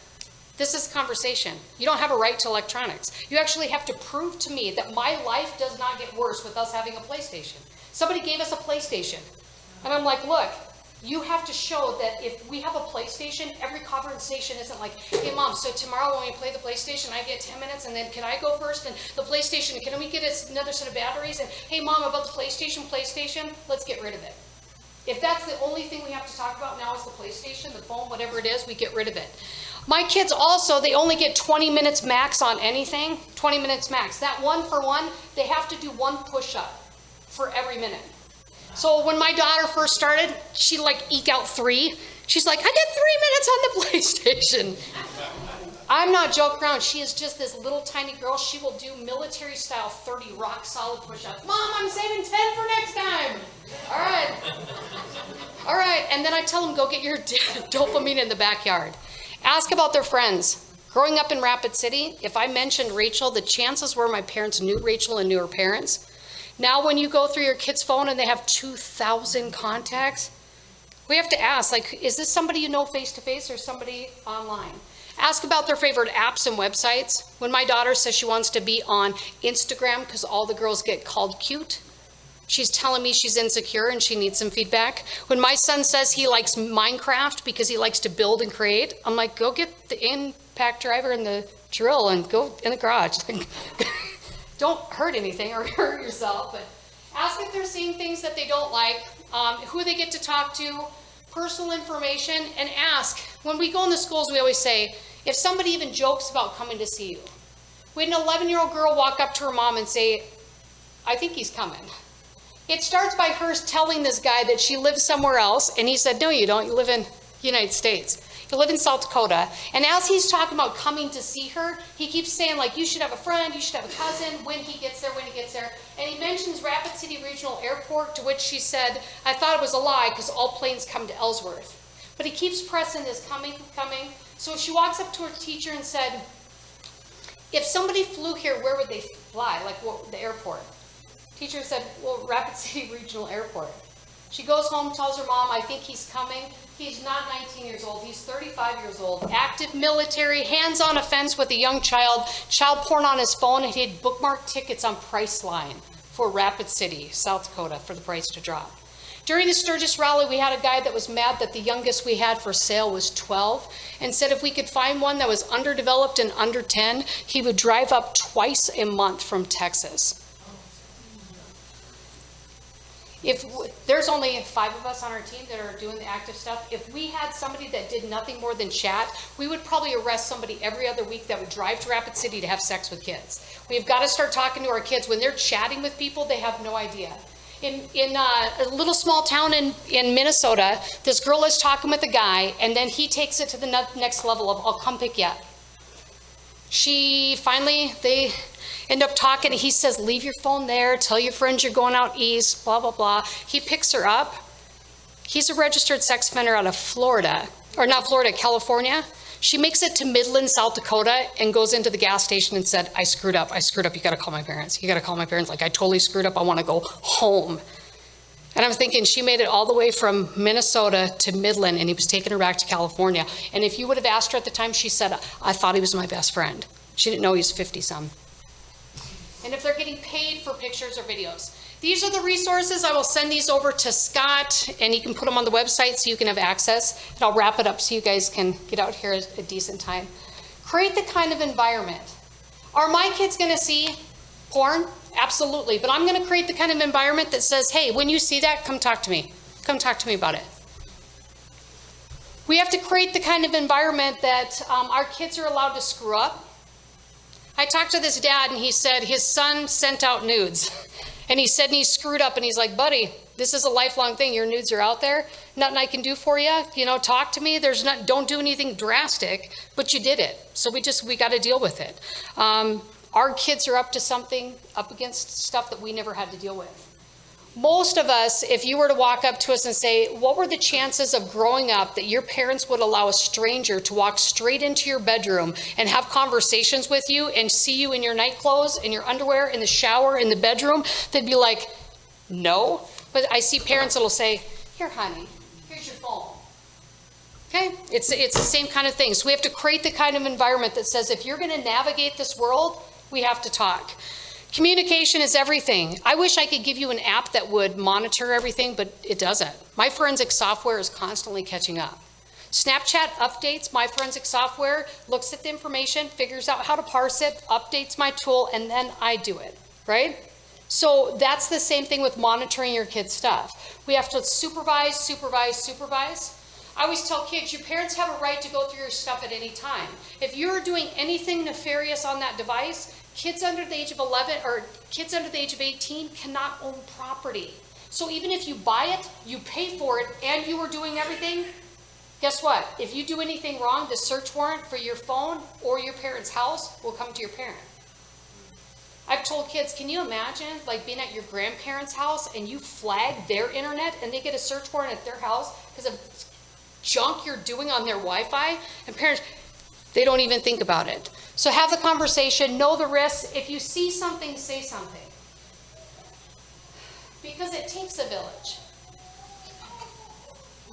this is conversation. You don't have a right to electronics. You actually have to prove to me that my life does not get worse with us having a PlayStation. Somebody gave us a PlayStation. And I'm like, look, you have to show that if we have a PlayStation, every conversation isn't like, hey mom, so tomorrow when we play the PlayStation, I get 10 minutes and then can I go first? And the PlayStation, can we get another set of batteries? And hey mom, about the PlayStation, let's get rid of it. If that's the only thing we have to talk about now is the PlayStation, the phone, whatever it is, we get rid of it. My kids also, they only get 20 minutes max on anything, 20 minutes max. That 1-for-1, they have to do 1 push-up for every minute. So when my daughter first started, she'd like eke out 3. She's like, I get 3 minutes on the PlayStation. I'm not joking around. She is just this little tiny girl. She will do military style 30 rock solid push-ups. Mom, I'm saving 10 for next time. All right. All right. And then I tell them, go get your dopamine in the backyard. Ask about their friends. Growing up in Rapid City, if I mentioned Rachel, the chances were my parents knew Rachel and knew her parents. Now when you go through your kid's phone and they have 2,000 contacts, we have to ask, like, is this somebody you know face-to-face or somebody online? Ask about their favorite apps and websites. When my daughter says she wants to be on Instagram because all the girls get called cute, she's telling me she's insecure and she needs some feedback. When my son says he likes Minecraft because he likes to build and create, I'm like, go get the impact driver and the drill and go in the garage. Don't hurt anything or hurt yourself, but ask if they're seeing things that they don't like, who they get to talk to, personal information, and ask. When we go in the schools, we always say, if somebody even jokes about coming to see you. We had an 11-year-old girl walk up to her mom and say, I think he's coming. It starts by her telling this guy that she lives somewhere else, and he said, no, you don't, you live in the United States. They live in South Dakota. And as he's talking about coming to see her, he keeps saying, like, you should have a friend, you should have a cousin, when he gets there. And he mentions Rapid City Regional Airport, to which she said, I thought it was a lie because all planes come to Ellsworth. But he keeps pressing this coming. So she walks up to her teacher and said, if somebody flew here, where would they fly? Like, what, the airport? Teacher said, well, Rapid City Regional Airport. She goes home, tells her mom, I think he's coming. He's not 19 years old, he's 35 years old, active military, hands on a fence with a young child porn on his phone, and he had bookmarked tickets on Priceline for Rapid City, South Dakota, for the price to drop. During the Sturgis rally, we had a guy that was mad that the youngest we had for sale was 12, and said if we could find one that was underdeveloped and under 10, he would drive up twice a month from Texas. If there's only 5 of us on our team that are doing the active stuff, if we had somebody that did nothing more than chat, we would probably arrest somebody every other week that would drive to Rapid City to have sex with kids. We've got to start talking to our kids. When they're chatting with people, they have no idea. In a little small town in Minnesota, this girl is talking with a guy, and then he takes it to the next level of, I'll come pick you up. They end up talking. He says, leave your phone there, tell your friends you're going out east, blah, blah, blah. He picks her up. He's a registered sex offender out of Florida, or not Florida, California. She makes it to Midland, South Dakota, and goes into the gas station and said, I screwed up, you gotta call my parents. Like, I totally screwed up, I wanna go home. And I'm thinking, she made it all the way from Minnesota to Midland, and he was taking her back to California. And if you would have asked her at the time, she said, I thought he was my best friend. She didn't know he was 50-some. And if they're getting paid for pictures or videos. These are the resources. I will send these over to Scott, and he can put them on the website so you can have access. And I'll wrap it up so you guys can get out here at a decent time. Create the kind of environment. Are my kids going to see porn? Absolutely. But I'm going to create the kind of environment that says, hey, when you see that, come talk to me. Come talk to me about it. We have to create the kind of environment that our kids are allowed to screw up. I talked to this dad, and he said his son sent out nudes. And he said he screwed up, and he's like, buddy, this is a lifelong thing. Your nudes are out there. Nothing I can do for you. You know, talk to me. Don't do anything drastic, but you did it. So we got to deal with it. Our kids are up against stuff that we never had to deal with. Most of us, if you were to walk up to us and say, what were the chances of growing up that your parents would allow a stranger to walk straight into your bedroom and have conversations with you and see you in your night clothes, in your underwear, in the shower, in the bedroom? They'd be like, no. But I see parents that'll say, here, honey, here's your phone. Okay, it's the same kind of thing. So we have to create the kind of environment that says, if you're going to navigate this world, we have to talk. Communication is everything. I wish I could give you an app that would monitor everything, but it doesn't. My forensic software is constantly catching up. Snapchat updates my forensic software, looks at the information, figures out how to parse it, updates my tool, and then I do it, right? So that's the same thing with monitoring your kids' stuff. We have to supervise. I always tell kids, your parents have a right to go through your stuff at any time. If you're doing anything nefarious on that device, kids under the age of 11 or kids under the age of 18 cannot own property. So even if you buy it, you pay for it, and you were doing everything, guess what? If you do anything wrong, the search warrant for your phone or your parent's house will come to your parent. I've told kids, can you imagine like being at your grandparents' house and you flag their internet and they get a search warrant at their house because of junk you're doing on their Wi-Fi? And parents, they don't even think about it. So have the conversation, know the risks. If you see something, say something. Because it takes a village.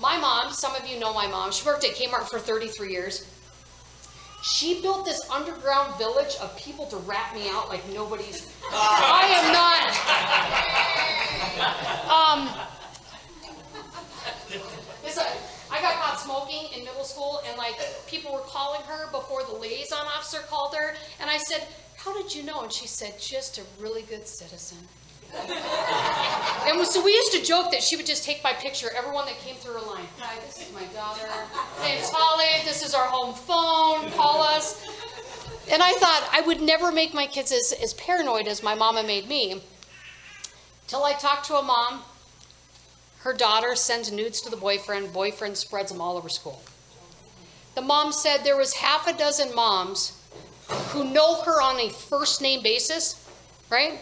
My mom, some of you know my mom, she worked at Kmart for 33 years. She built this underground village of people to rat me out like nobody's. I am not. I got caught smoking in middle school, and like people were calling her before the liaison officer called her, and I said, how did you know? And she said, just a really good citizen. And so we used to joke that she would just take my picture, everyone that came through her line. Hi, this is my daughter. My name's Hollie. This is our home phone. Call us. And I thought I would never make my kids as paranoid as my mama made me. Till I talked to a mom. Her daughter sends nudes to the boyfriend. Boyfriend spreads them all over school. The mom said there was half a dozen moms who know her on a first name basis, right?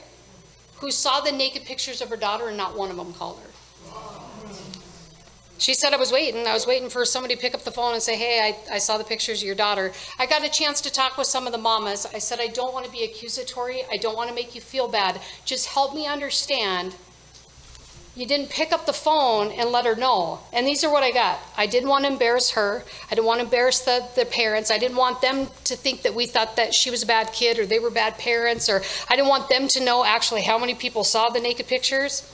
Who saw the naked pictures of her daughter and not one of them called her. She said, I was waiting for somebody to pick up the phone and say, hey, I saw the pictures of your daughter. I got a chance to talk with some of the mamas. I said, I don't want to be accusatory. I don't want to make you feel bad. Just help me understand. You didn't pick up the phone and let her know. And these are what I got. I didn't want to embarrass her. I didn't want to embarrass the parents. I didn't want them to think that we thought that she was a bad kid or they were bad parents, or I didn't want them to know actually how many people saw the naked pictures.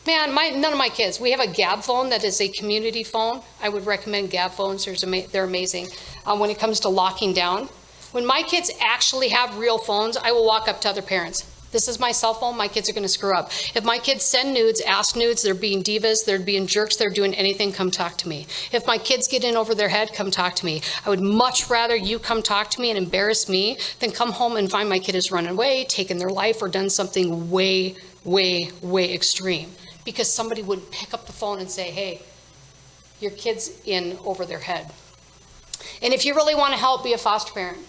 Man, none of my kids. We have a Gab phone that is a community phone. I would recommend Gab phones. They're amazing when it comes to locking down. When my kids actually have real phones, I will walk up to other parents. This is my cell phone. My kids are going to screw up. If my kids send nudes, ask nudes, they're being divas, they're being jerks, they're doing anything, come talk to me. If my kids get in over their head, come talk to me. I would much rather you come talk to me and embarrass me than come home and find my kid has run away, taken their life, or done something way, way, way extreme. Because somebody wouldn't pick up the phone and say, hey, your kid's in over their head. And if you really want to help, be a foster parent.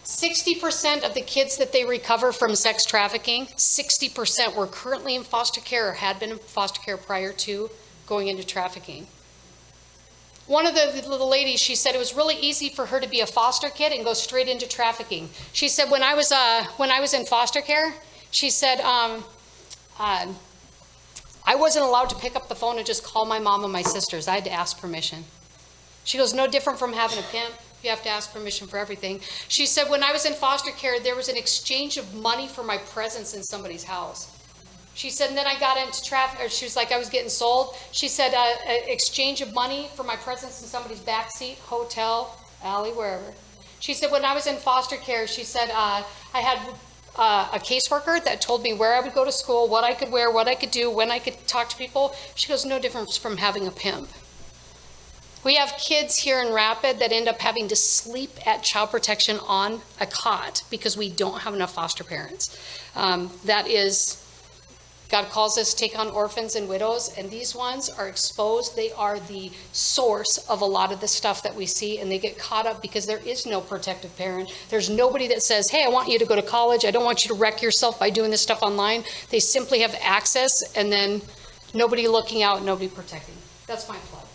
60% of the kids that they recover from sex trafficking, 60% were currently in foster care or had been in foster care prior to going into trafficking. One of the little ladies, she said it was really easy for her to be a foster kid and go straight into trafficking. She said, when I was in foster care, she said, I wasn't allowed to pick up the phone and just call my mom and my sisters. I had to ask permission. She goes, no different from having a pimp. You have to ask permission for everything. She said, when I was in foster care, there was an exchange of money for my presence in somebody's house. She said, and then I got into traffic, or she was like, I was getting sold. She said, exchange of money for my presence in somebody's backseat, hotel, alley, wherever. She said, when I was in foster care, she said, I had a caseworker that told me where I would go to school, what I could wear, what I could do, when I could talk to people. She goes, no difference from having a pimp. We have kids here in Rapid that end up having to sleep at child protection on a cot because we don't have enough foster parents. That is, God calls us to take on orphans and widows, and these ones are exposed. They are the source of a lot of the stuff that we see, and they get caught up because there is no protective parent. There's nobody that says, hey, I want you to go to college. I don't want you to wreck yourself by doing this stuff online. They simply have access, and then nobody looking out, nobody protecting. That's my plug.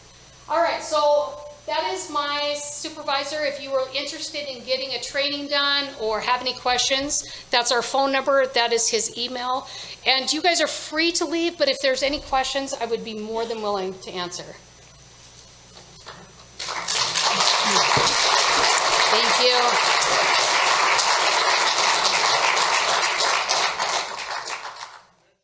All right, so that is my supervisor. If you were interested in getting a training done or have any questions, that's our phone number. That is his email. And you guys are free to leave, but if there's any questions, I would be more than willing to answer.